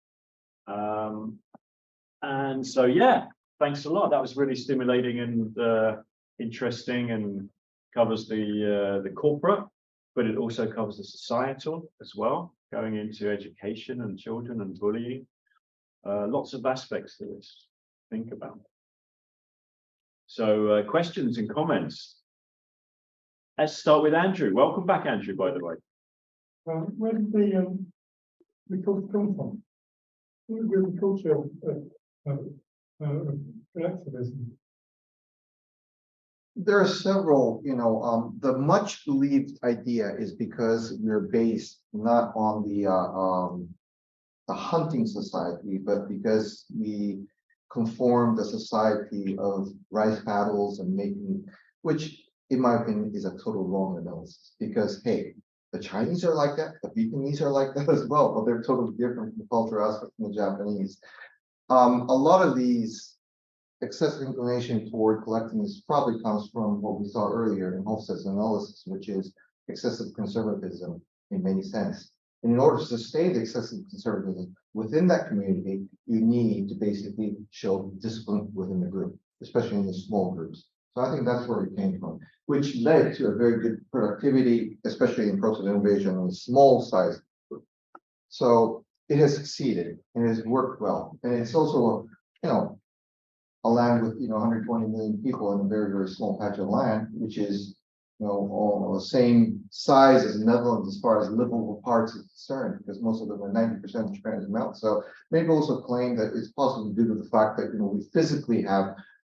And so, yeah, thanks a lot. That was really stimulating and interesting, and covers the corporate, but it also covers the societal as well, going into education and children and bullying. Lots of aspects to this to think about. So questions and comments. Let's start with Andrew. Welcome back, Andrew, by the way. Where did the culture come from? Where did the culture of activism? There are several, the much believed idea is because we're based not on the hunting society, but because we conform the society of rice paddles and making, which in my opinion is a total wrong analysis, because hey, the Chinese are like that, the Vietnamese are like that as well, but they're totally different from the cultural aspect from the Japanese. A lot of these excessive inclination toward collecting this probably comes from what we saw earlier in Hofstede's analysis, which is excessive conservatism in many sense. And in order to sustain the excessive conservatism within that community, you need to basically show discipline within the group, especially in the small groups. So I think that's where it came from, which led to a very good productivity, especially in process innovation in a small size group. So it has succeeded and it has worked well. And it's also, a land with 120 million people in a very, very small patch of land, which is all the same size as the Netherlands as far as livable parts is concerned, because most of them are 90% of Japan's amount. So maybe also claim that it's possible due to the fact that we physically have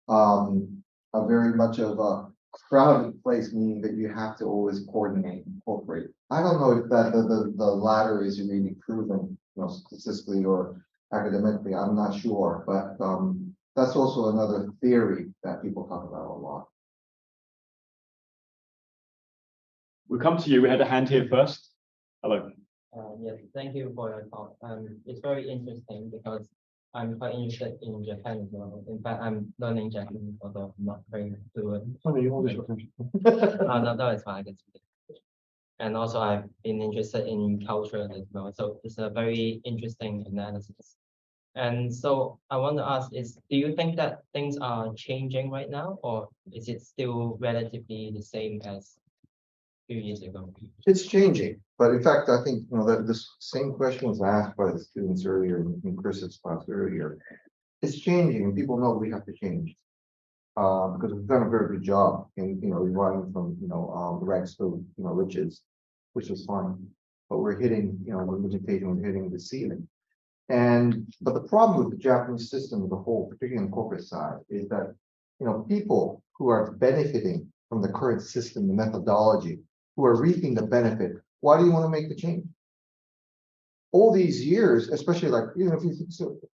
a very much of a crowded place, meaning that you have to always coordinate and cooperate. I don't know if that the latter is really proven, statistically or academically. I'm not sure, but that's also another theory that people talk about a lot. We'll come to you. We had a hand here first. Hello. Yes, thank you for your talk. It's very interesting because I'm quite interested in Japan as well. In fact, I'm learning Japanese, although I'm not very fluent. No, it's fine. I can speak. And also, I've been interested in culture as well. So it's a very interesting analysis. And so I want to ask do you think that things are changing right now, or is it still relatively the same as a few years ago? It's changing, but in fact, I think that this same question was asked by the students earlier in Chris's class earlier. It's changing, and people know we have to change because we've done a very good job in running from rags to riches, which is fine. But we're hitting the limitation, we're hitting the ceiling. But the problem with the Japanese system as a whole, particularly on the corporate side, is that people who are benefiting from the current system, the methodology, who are reaping the benefit, why do you want to make the change? All these years, especially like, if you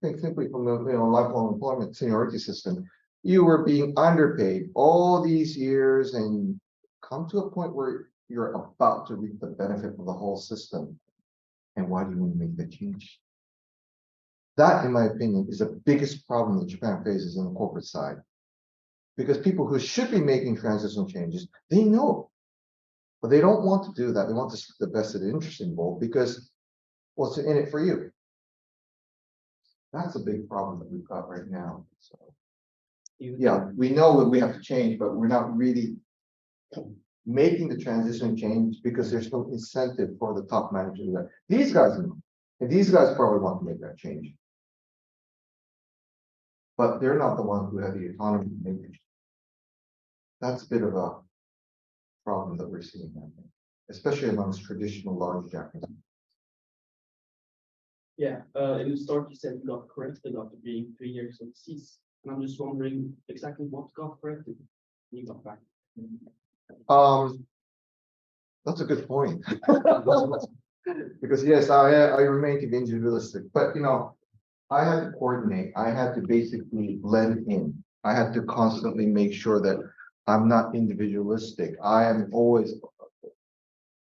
think simply from the lifelong employment seniority system, you were being underpaid all these years and come to a point where you're about to reap the benefit of the whole system. And why do you want to make that change? That, in my opinion, is the biggest problem that Japan faces on the corporate side. Because people who should be making transitional changes, they know, but they don't want to do that. They want to stick the vested interest involved because what's in it for you? That's a big problem that we've got right now. So, yeah, we know that we have to change, but we're not really making the transition change because there's no incentive for the top managers. That these guys know, and these guys probably want to make that change, but they're not the ones who have the autonomy to make it. That's a bit of a problem that we're seeing, I think, especially amongst traditional large Japanese. Yeah, in the start you said you got corrected after being 3 years overseas, and I'm just wondering exactly what got corrected when you got back. That's a good point. Because yes, I remain to be individualistic, but I had to coordinate. I had to basically blend in. I had to constantly make sure that I'm not individualistic. I am always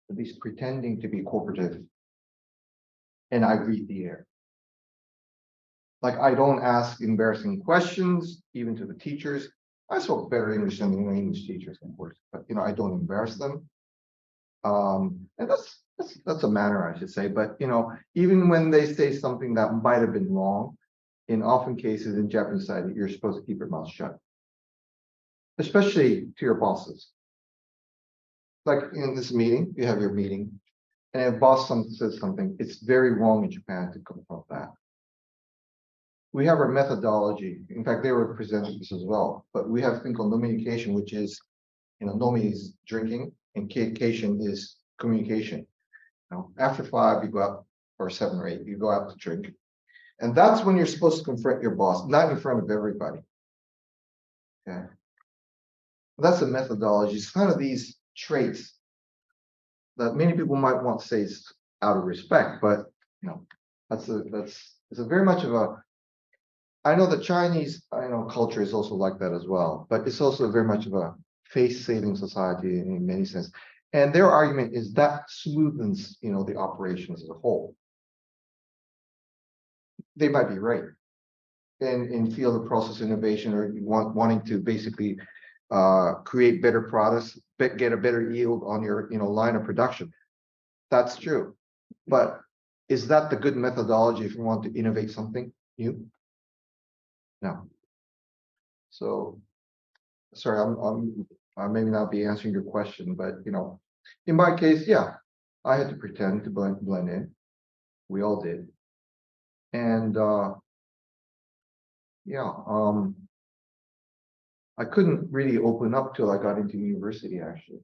at least pretending to be cooperative, and I read the air. Like I don't ask embarrassing questions, even to the teachers. I spoke better English than the English teachers, of course, but I don't embarrass them. And that's a manner, I should say. But even when they say something that might have been wrong, in often cases in Japanese society, you're supposed to keep your mouth shut, especially to your bosses. Like in this meeting, you have your meeting, and if boss says something, it's very wrong in Japan to confront that. We have our methodology. In fact, they were presenting this as well. But we have a thing called nomication, which is, nomi is drinking, and cation is communication. After 5, you go out, or 7 or 8, you go out to drink. And that's when you're supposed to confront your boss, not in front of everybody. Okay. That's a methodology. It's kind of these traits that many people might want to say is out of respect, but it's a very much of a. I know the Chinese culture is also like that as well, but it's also very much of a face-saving society in many sense. And their argument is that smoothens the operations as a whole. They might be right. And in field of process innovation or wanting to basically create better products, get a better yield on your line of production. That's true. But is that the good methodology if you want to innovate something new? No. So sorry, I maybe not be answering your question, but in my case, yeah, I had to pretend to blend in. We all did. And yeah, I couldn't really open up till I got into university, actually.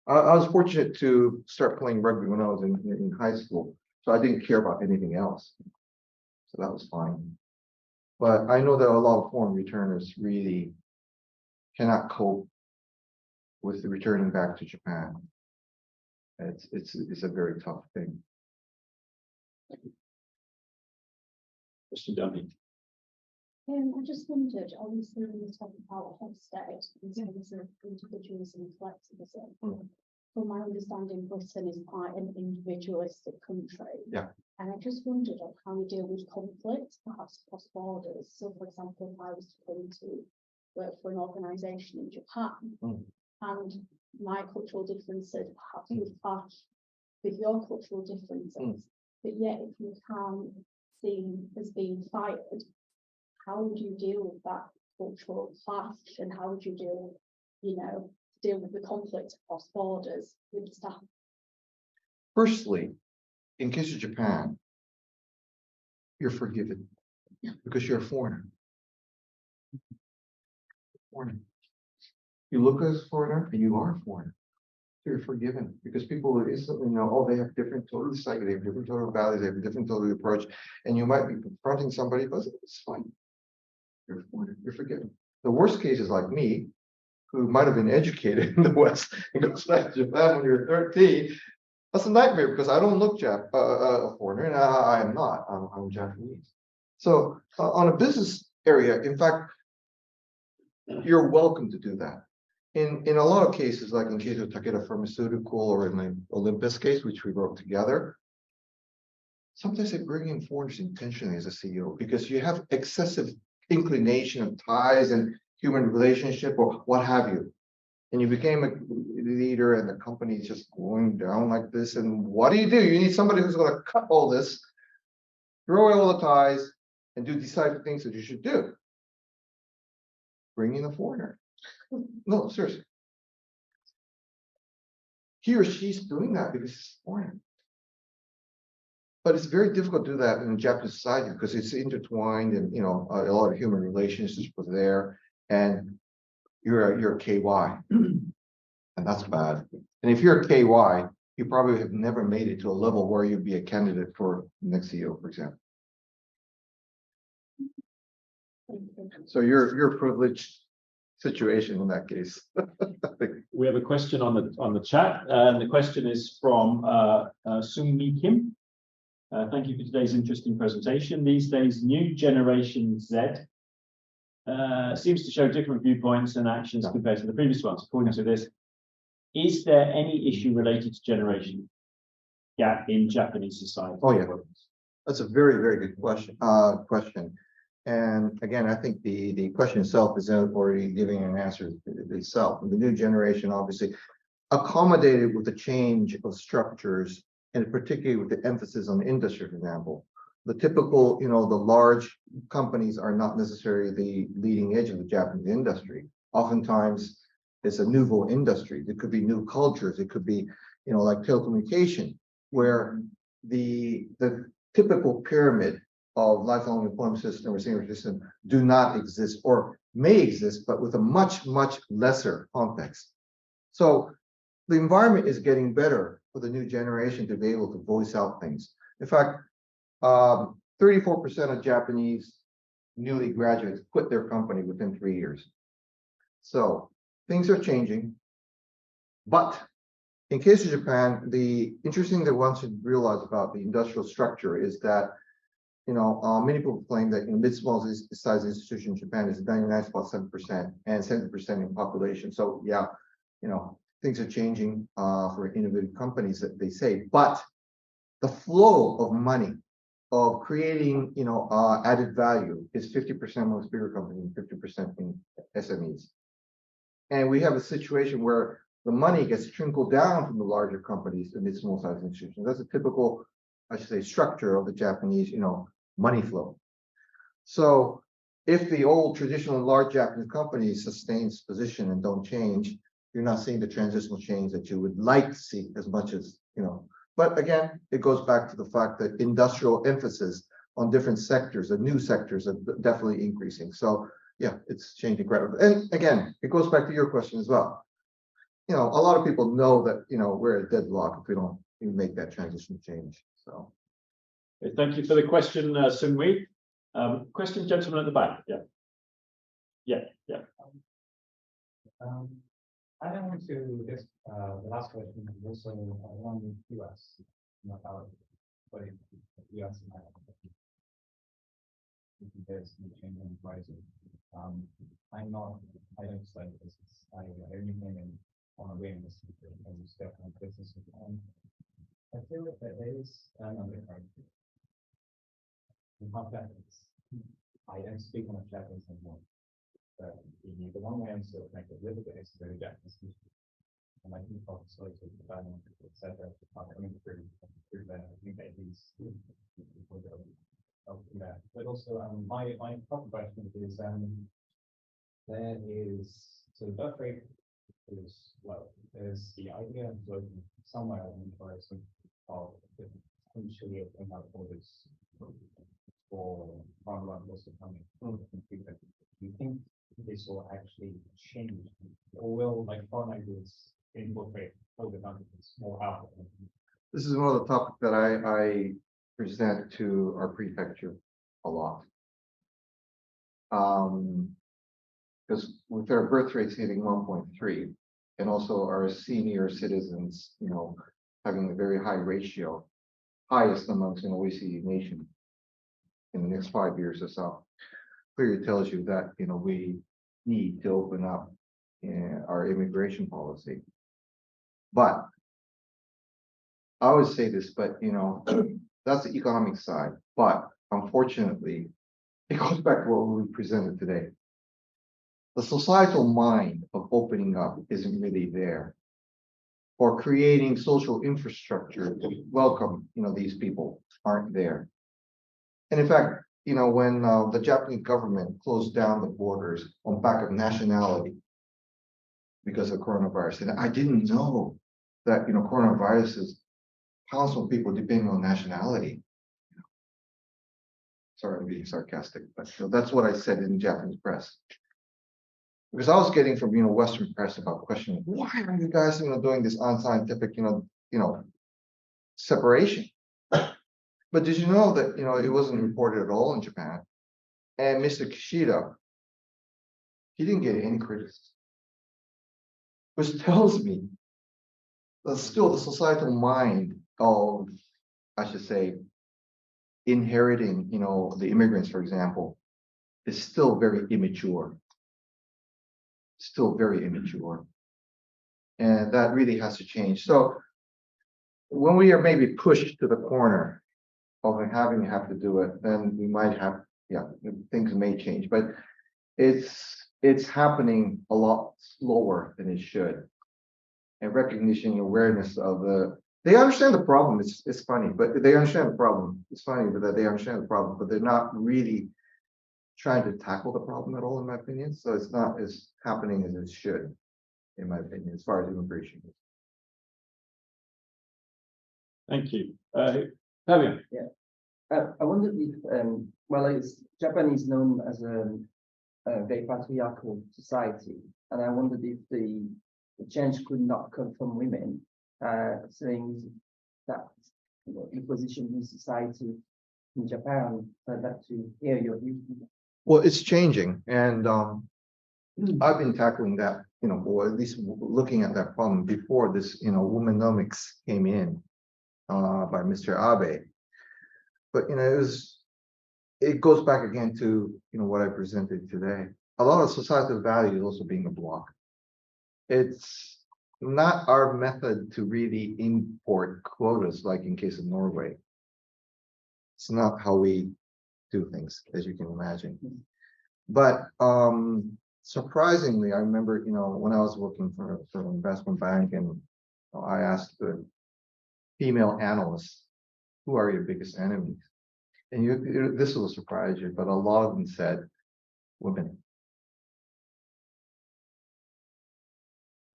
I was fortunate to start playing rugby when I was in high school, so I didn't care about anything else. So that was fine. But I know that a lot of foreign returners really cannot cope with the returning back to Japan. It's a very tough thing. Mr. Dunby. I just wondered, obviously, when we talk about Hofstede in terms of individualism and collectivism, from my understanding, Britain is quite an individualistic country. Yeah. And I just wondered how we deal with conflict, perhaps across borders. So, for example, if I was to come to work for an organisation in Japan, and my cultural differences perhaps would clash with your cultural differences, but yet if you can seen as being fired, how would you deal with that cultural clash, and how would you deal with the conflict across borders with staff? Firstly, in case of Japan, you're forgiven because you're a foreigner. You look as a foreigner, and you are a foreigner. So you're forgiven because people will instantly know, oh, they have different total psyche, they have different total values, they have a different total approach, and you might be confronting somebody, but it's fine. You're a foreigner, you're forgiven. The worst case is like me. who might have been educated in the West and goes back to Japan when you're 13, that's a nightmare because I don't look a foreigner, and I am not. I'm Japanese. So on a business area, in fact, you're welcome to do that. In a lot of cases, like in case of Takeda Pharmaceutical or in the Olympus case, which we wrote together, sometimes they bring in foreigners intentionally as a CEO because you have excessive inclination of ties and human relationship or what have you. And you became a leader and the company is just going down like this. And what do? You need somebody who's going to cut all this, throw away all the ties, and do decisive things that you should do. Bring in a foreigner. No, seriously. He or she's doing that because it's foreign. But it's very difficult to do that in Japanese society because it's intertwined and a lot of human relationships were there, and you're a KY, and that's bad. And if you're a KY, you probably have never made it to a level where you'd be a candidate for next CEO, for example. So you're a privileged situation in that case. We have a question on the chat, and the question is from Sung-Mi Kim. Thank you for today's interesting presentation. These days, new generation Z seems to show different viewpoints and actions compared to the previous ones. According to this, is there any issue related to generation gap in Japanese society? Oh yeah, that's a very, very good question. And again, I think the question itself is already giving an answer itself. The new generation obviously accommodated with the change of structures, and particularly with the emphasis on industry, for example. The typical, the large companies are not necessarily the leading edge of the Japanese industry. Oftentimes, it's a nouveau industry. It could be new cultures. It could be, like telecommunication, where the typical pyramid of lifelong employment system or senior system do not exist or may exist, but with a much, much lesser context. So the environment is getting better for the new generation to be able to voice out things. In fact, 34% of Japanese newly graduates quit their company within 3 years. So things are changing. But in case of Japan, the interesting thing that one should realize about the industrial structure is that many people claim that mid-small size institution in Japan is 99.7% and 70% in population. So yeah, things are changing for individual companies that they say, but the flow of money of creating added value is 50% amongst bigger companies and 50% in SMEs. And we have a situation where the money gets trickled down from the larger companies to mid-small size institutions. That's a typical, I should say, structure of the Japanese, money flow. So if the old traditional large Japanese companies sustains position and don't change, you're not seeing the transitional change that you would like to see as much as, But again, it goes back to the fact that industrial emphasis on different sectors and new sectors are definitely increasing. So yeah, it's changing quite a bit. And again, it goes back to your question as well. A lot of people know that, we're at deadlock if we don't make that transition change. So. Thank you for the question, Sung-Mi. Question, gentleman at the back. Yeah. I don't want to this the last question is also around US, about what the US and there's no change in pricing. I don't study business. I only came in on awareness as a step on business. I feel that there is another argument. I don't speak on a Japanese anymore. The long answer, like a little bit, is very Japanese. And I think about stories of the dialogue, etc. Coming through that, I think that these people go that. But also, my proper question is, there is so the birth rate is low. There's the idea of working somewhere in the horizon of potentially opening up borders for foreign workers to come in. Do you think this will actually change, or will foreign ideas infiltrate other countries more out? This is one of the topics that I present to our prefecture a lot. because with our birth rates hitting 1.3, and also our senior citizens, having a very high ratio, highest amongst an OECD nation in the next 5 years or so, clearly tells you that we need to open up our immigration policy. But I always say this, but that's the economic side. But unfortunately, it goes back to what we presented today. The societal mind of opening up isn't really there, or creating social infrastructure to welcome these people aren't there. And in fact, when the Japanese government closed down the borders on back of nationality because of coronavirus, and I didn't know that coronaviruses pounce on people depending on nationality. Sorry, I'm being sarcastic, but that's what I said in the Japanese press. Because I was getting from Western press about questioning, why are you guys doing this unscientific separation? But did you know that it wasn't reported at all in Japan? And Mr. Kishida, he didn't get any criticism, which tells me that still the societal mind of, I should say, inheriting the immigrants, for example, is still very immature. Still very immature. And that really has to change. So when we are maybe pushed to the corner of having to do it, then we might have, things may change, but it's happening a lot slower than it should. And recognition, awareness of they understand the problem. It's funny, but they understand the problem. It's funny that they understand the problem, but they're not really trying to tackle the problem at all, in my opinion. So it's not as happening as it should, in my opinion, as far as immigration is. Thank you. Fabian. Yeah. I wondered if, Japan is known as a very patriarchal society, and I wondered if the change could not come from women, saying that the position in society in Japan. I'd like to hear your view. Well, it's changing, and I've been tackling that, or at least looking at that problem before this, womanomics came in by Mr. Abe. But it goes back again to what I presented today. A lot of societal value is also being a block. It's not our method to really import quotas like in case of Norway. It's not how we do things, as you can imagine. But surprisingly, I remember, when I was working for an investment bank, and I asked the female analysts, who are your biggest enemies? And this will surprise you, but a lot of them said women.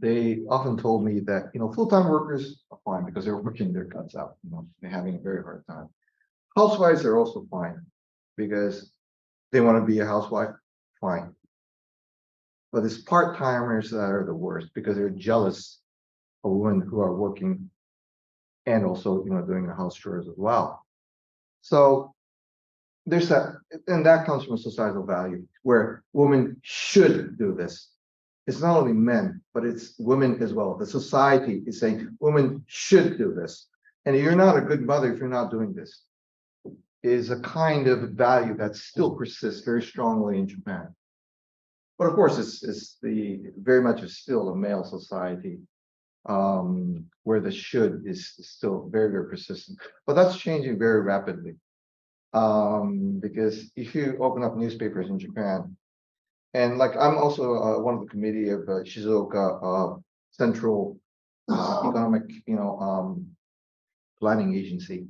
They often told me that, full-time workers are fine because they're working their guts out, they're having a very hard time. Housewives are also fine because they want to be a housewife, fine. But it's part-timers that are the worst because they're jealous of women who are working and also, doing the house chores as well. So there's that, and that comes from a societal value where women should do this. It's not only men, but it's women as well. The society is saying women should do this. And you're not a good mother if you're not doing this. Is a kind of value that still persists very strongly in Japan. But of course, it's very much is still a male society where the should is still very, very persistent. But that's changing very rapidly. Because if you open up newspapers in Japan, and like I'm also one of the committee of Shizuoka Central Economic, Planning Agency.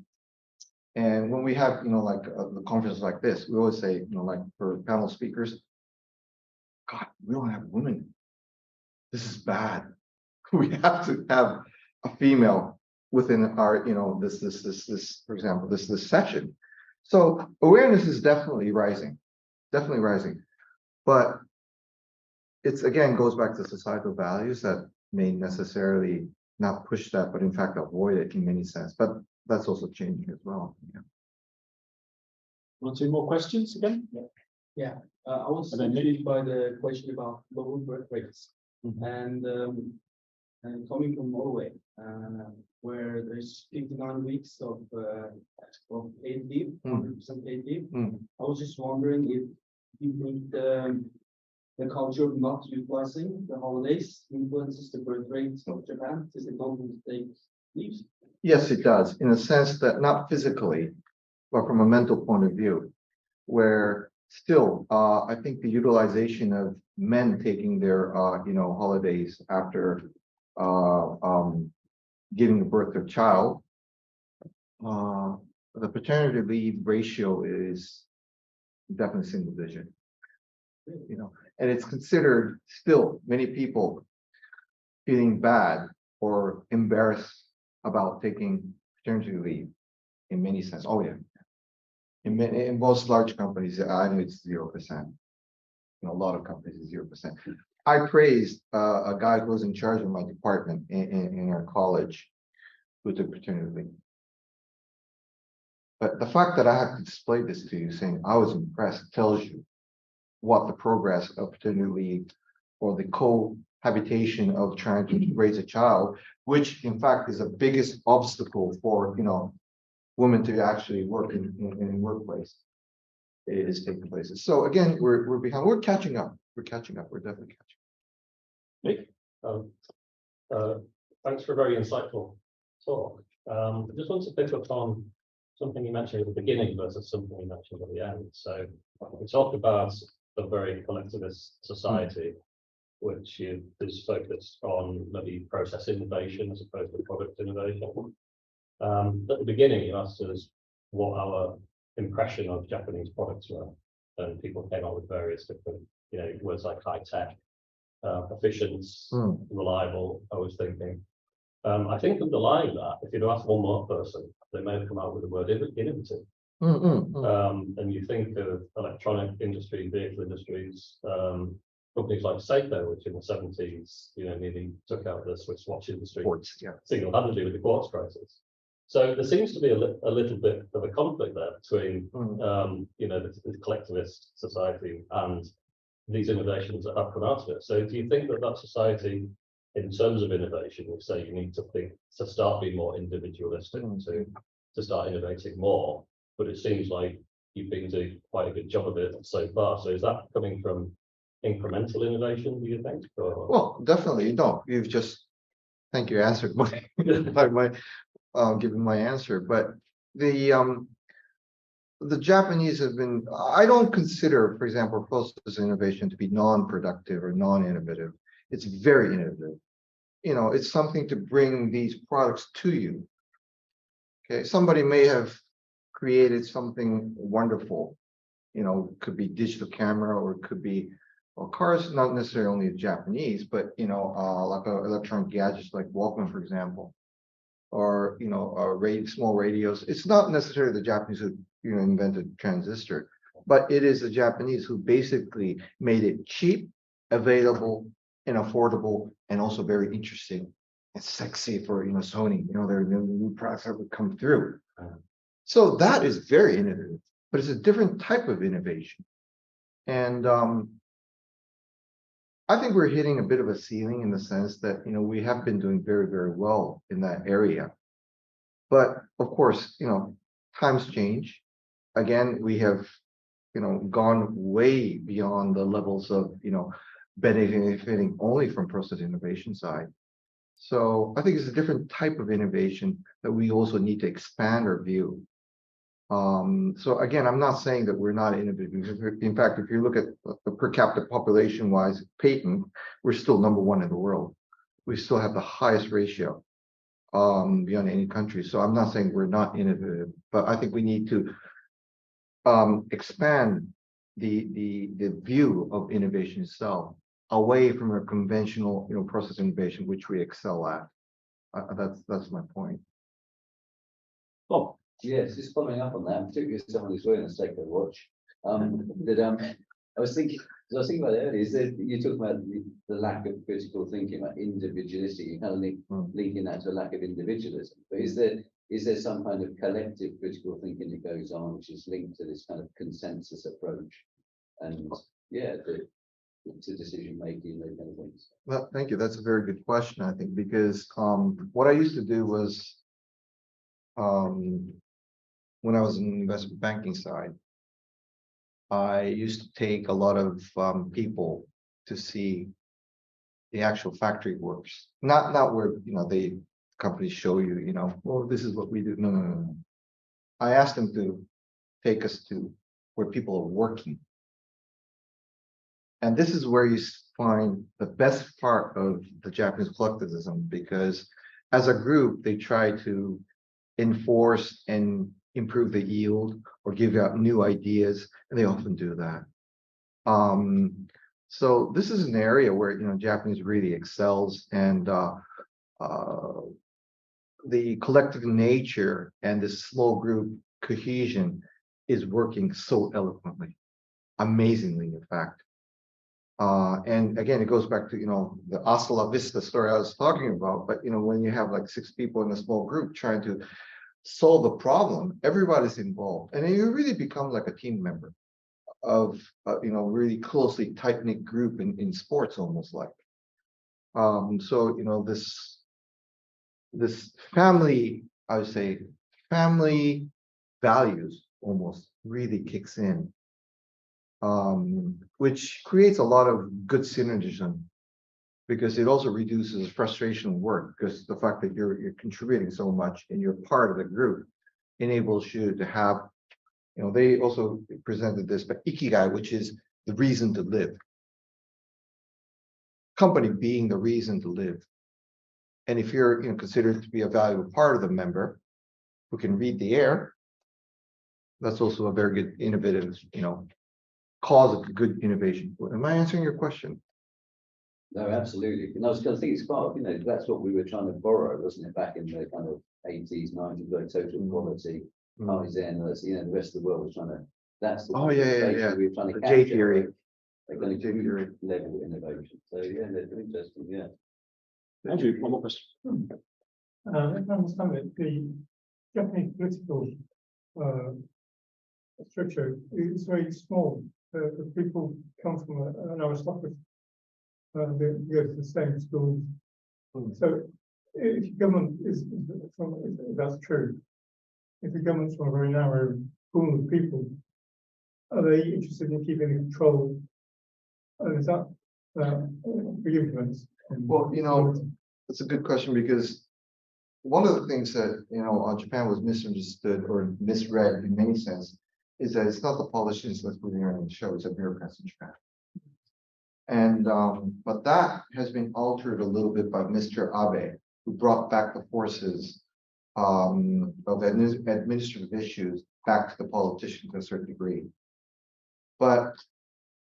And when we have, the conferences like this, we always say, like for panel speakers, God, we don't have women. This is bad. We have to have a female within our, this, for example, this session. So awareness is definitely rising, but it's again goes back to societal values that may necessarily not push that, but in fact avoid it in many sense. But that's also changing as well. Yeah. One, two more questions again? Yeah. Yeah, I was And then intrigued by the question about lower birth rates. And coming from Norway, where there's 59 weeks of paid leave, 100% paid leave. I was just wondering if you think the culture of not utilizing the holidays influences the birth rates of Japan, since they don't want to take leaves. Yes, it does, in the sense that not physically, but from a mental point of view, where still, I think the utilization of men taking their, holidays after giving birth to a child, the paternity leave ratio is definitely single digit. And it's considered still many people feeling bad or embarrassed about taking paternity leave in many sense. Oh yeah. In most large companies, I know it's 0%. A lot of companies is 0%. I praised a guy who was in charge of my department in our college who took paternity leave. But the fact that I have to display this to you saying I was impressed tells you what the progress of paternity leave or the cohabitation of trying to raise a child, which in fact is the biggest obstacle for women to actually work in the workplace, is taking place. So again, we're behind. We're catching up. We're catching up. We're definitely catching up. Thanks for a very insightful talk. I just want to pick up on something you mentioned at the beginning versus something you mentioned at the end. So we talked about a very collectivist society, which is focused on maybe process innovation as opposed to product innovation. At the beginning, you asked us what our impression of Japanese products were, and people came up with various different, words like high tech, efficient, reliable. I was thinking. I think underlying that, if you'd asked one more person, they may have come out with the word innovative. And you think of electronic industry, vehicle industries, companies like Seiko, which in the 70s, nearly took out the Swiss watch industry single-handedly with the quartz crisis. So there seems to be a little bit of a conflict there between, the collectivist society and these innovations that have come out of it. So do you think that society, in terms of innovation, would say you need to start being more individualistic, to start innovating more? But it seems like you've been doing quite a good job of it so far. So is that coming from incremental innovation, do you think? Or? Well, definitely. No, you've just, thank you, answered my given my answer. But the Japanese have been, I don't consider, for example, process innovation to be non-productive or non-innovative. It's very innovative. It's something to bring these products to you. Okay, somebody may have created something wonderful. It could be digital camera, or it could be, well, cars, not necessarily only Japanese, but like electronic gadgets like Walkman, for example, or small radios. It's not necessarily the Japanese who invented transistor, but it is the Japanese who basically made it cheap, available, and affordable, and also very interesting and sexy for Sony. Their new products that would come through. So that is very innovative, but it's a different type of innovation. And I think we're hitting a bit of a ceiling in the sense that we have been doing very, very well in that area. But of course, times change. Again, we have gone way beyond the levels of benefiting only from process innovation side. So I think it's a different type of innovation that we also need to expand our view. So again, I'm not saying that we're not innovative. In fact, if you look at the per capita population wise patent, we're still #1 in the world. We still have the highest ratio beyond any country. So I'm not saying we're not innovative, but I think we need to expand the view of innovation itself away from a conventional process innovation, which we excel at. That's my point. Bob. Yes, just following up on that, particularly as someone who's wearing a Seiko watch. I was thinking about it earlier. Is that you talk about the lack of critical thinking, like individualistic. You kind of linking that to a lack of individualism. But is there some kind of collective critical thinking that goes on, which is linked to this kind of consensus approach and yeah, to decision making, those kind of things. Well, thank you. That's a very good question, I think, because what I used to do was when I was in the investment banking side, I used to take a lot of people to see the actual factory works, not where they companies show you, well, this is what we do. No, no, no, no. I asked them to take us to where people are working. And this is where you find the best part of the Japanese collectivism, because as a group, they try to enforce and improve the yield or give out new ideas, and they often do that. So this is an area where Japanese really excels, and the collective nature and the small group cohesion is working so eloquently, amazingly, in fact. And again, it goes back to the hasta la vista story I was talking about. But when you have like 6 people in a small group trying to solve a problem, everybody's involved, and you really become like a team member of really closely tight-knit group in sports, almost like. So this family, I would say, family values almost really kicks in, which creates a lot of good synergism, because it also reduces frustration of work, because the fact that you're contributing so much and you're part of the group enables you to have, they also presented this, but ikigai, which is the reason to live. Company being the reason to live. And if you're considered to be a valuable part of the member who can read the air, that's also a very good innovative, cause of good innovation. Am I answering your question? No, absolutely. And I was going to think it's part of, that's what we were trying to borrow, wasn't it, back in the kind of 80s, 90s, like total equality, Kaizen, the rest of the world was trying to, that's the we were trying to J theory. They're going to do level innovation. So yeah, they're interesting, yeah. Andrew, one more question. If I understand it, the Japanese political structure is very small. The people come from an aristocracy. They go to the same schools. So if government is from, if that's true, if the government's from a very narrow pool of people, are they interested in keeping the control? Is that big influence? Well, that's a good question, because one of the things that Japan was misunderstood or misread in many sense is that it's not the politicians that's putting on the show; it's the bureaucrats in Japan. And but that has been altered a little bit by Mr. Abe, who brought back the forces of administrative issues back to the politicians to a certain degree. But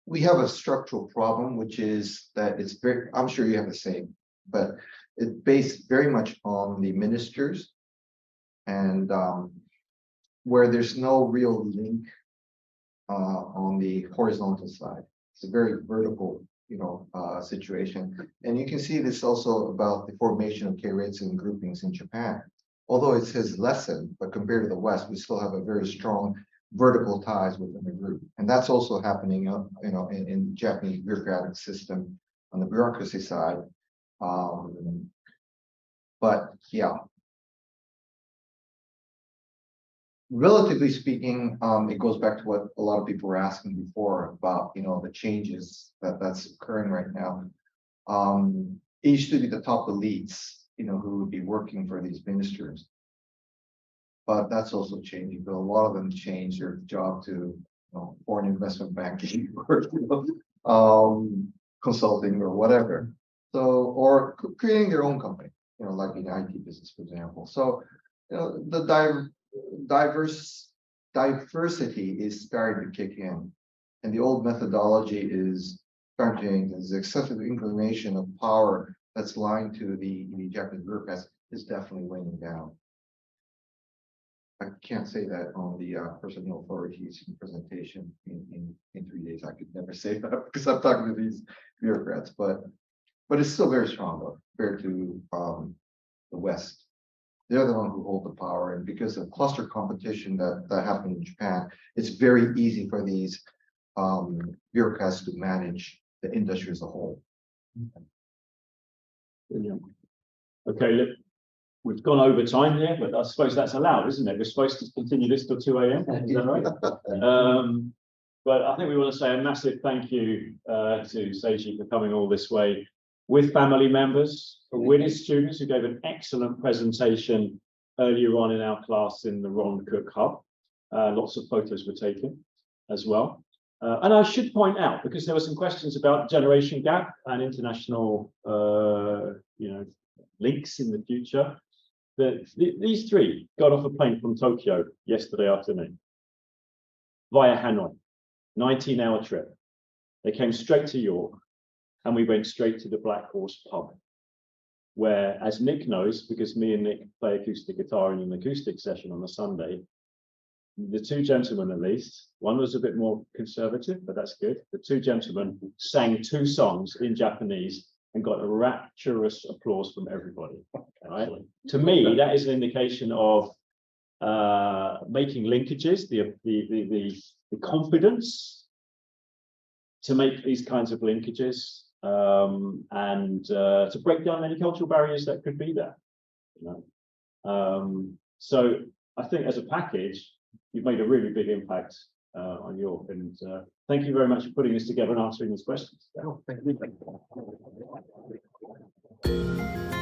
we have a structural problem, which is that it's very, I'm sure you have the same, but it's based very much on the ministers, and where there's no real link on the horizontal side. It's a very vertical, situation. And you can see this also about the formation of K-rates and groupings in Japan. Although it says lessened, but compared to the West, we still have a very strong vertical ties within the group. And that's also happening, in the Japanese bureaucratic system on the bureaucracy side. But yeah. Relatively speaking, it goes back to what a lot of people were asking before about, the changes that's occurring right now. It used to be the top elites, who would be working for these ministers. But that's also changing. But a lot of them change their job to foreign investment banking or consulting or whatever. So, or creating their own company, like in the IT business, for example. So, the diversity is starting to kick in, and the old methodology is starting to change. There's excessive inclination of power that's lying to the Japanese bureaucrats is definitely weighing down. I can't say that on the personal authorities presentation in 3 days. I could never say that because I'm talking to these bureaucrats, but it's still very strong though, compared to the West. They're the ones who hold the power, and because of cluster competition that happened in Japan, it's very easy for these bureaucrats to manage the industry as a whole. Brilliant. Okay, look, we've gone over time here, but I suppose that's allowed, isn't it? We're supposed to continue this till 2 a.m. Is that right? But I think we want to say a massive thank you to Seiji for coming all this way with family members, with his students who gave an excellent presentation earlier on in our class in the Ron Cook Hub. Lots of photos were taken as well. And I should point out, because there were some questions about generation gap and international links in the future, that these three got off a plane from Tokyo yesterday afternoon via Hanoi, 19-hour trip. They came straight to York, and we went straight to the Black Horse pub, where, as Nick knows, because me and Nick play acoustic guitar in an acoustic session on a Sunday, the two gentlemen, at least, one was a bit more conservative, but that's good. The two gentlemen sang 2 songs in Japanese and got a rapturous applause from everybody. Right? To me, that is an indication of making linkages, the confidence to make these kinds of linkages, and to break down any cultural barriers that could be there. So I think as a package, you've made a really big impact on York, and thank you very much for putting this together and answering these questions. Oh, thank you.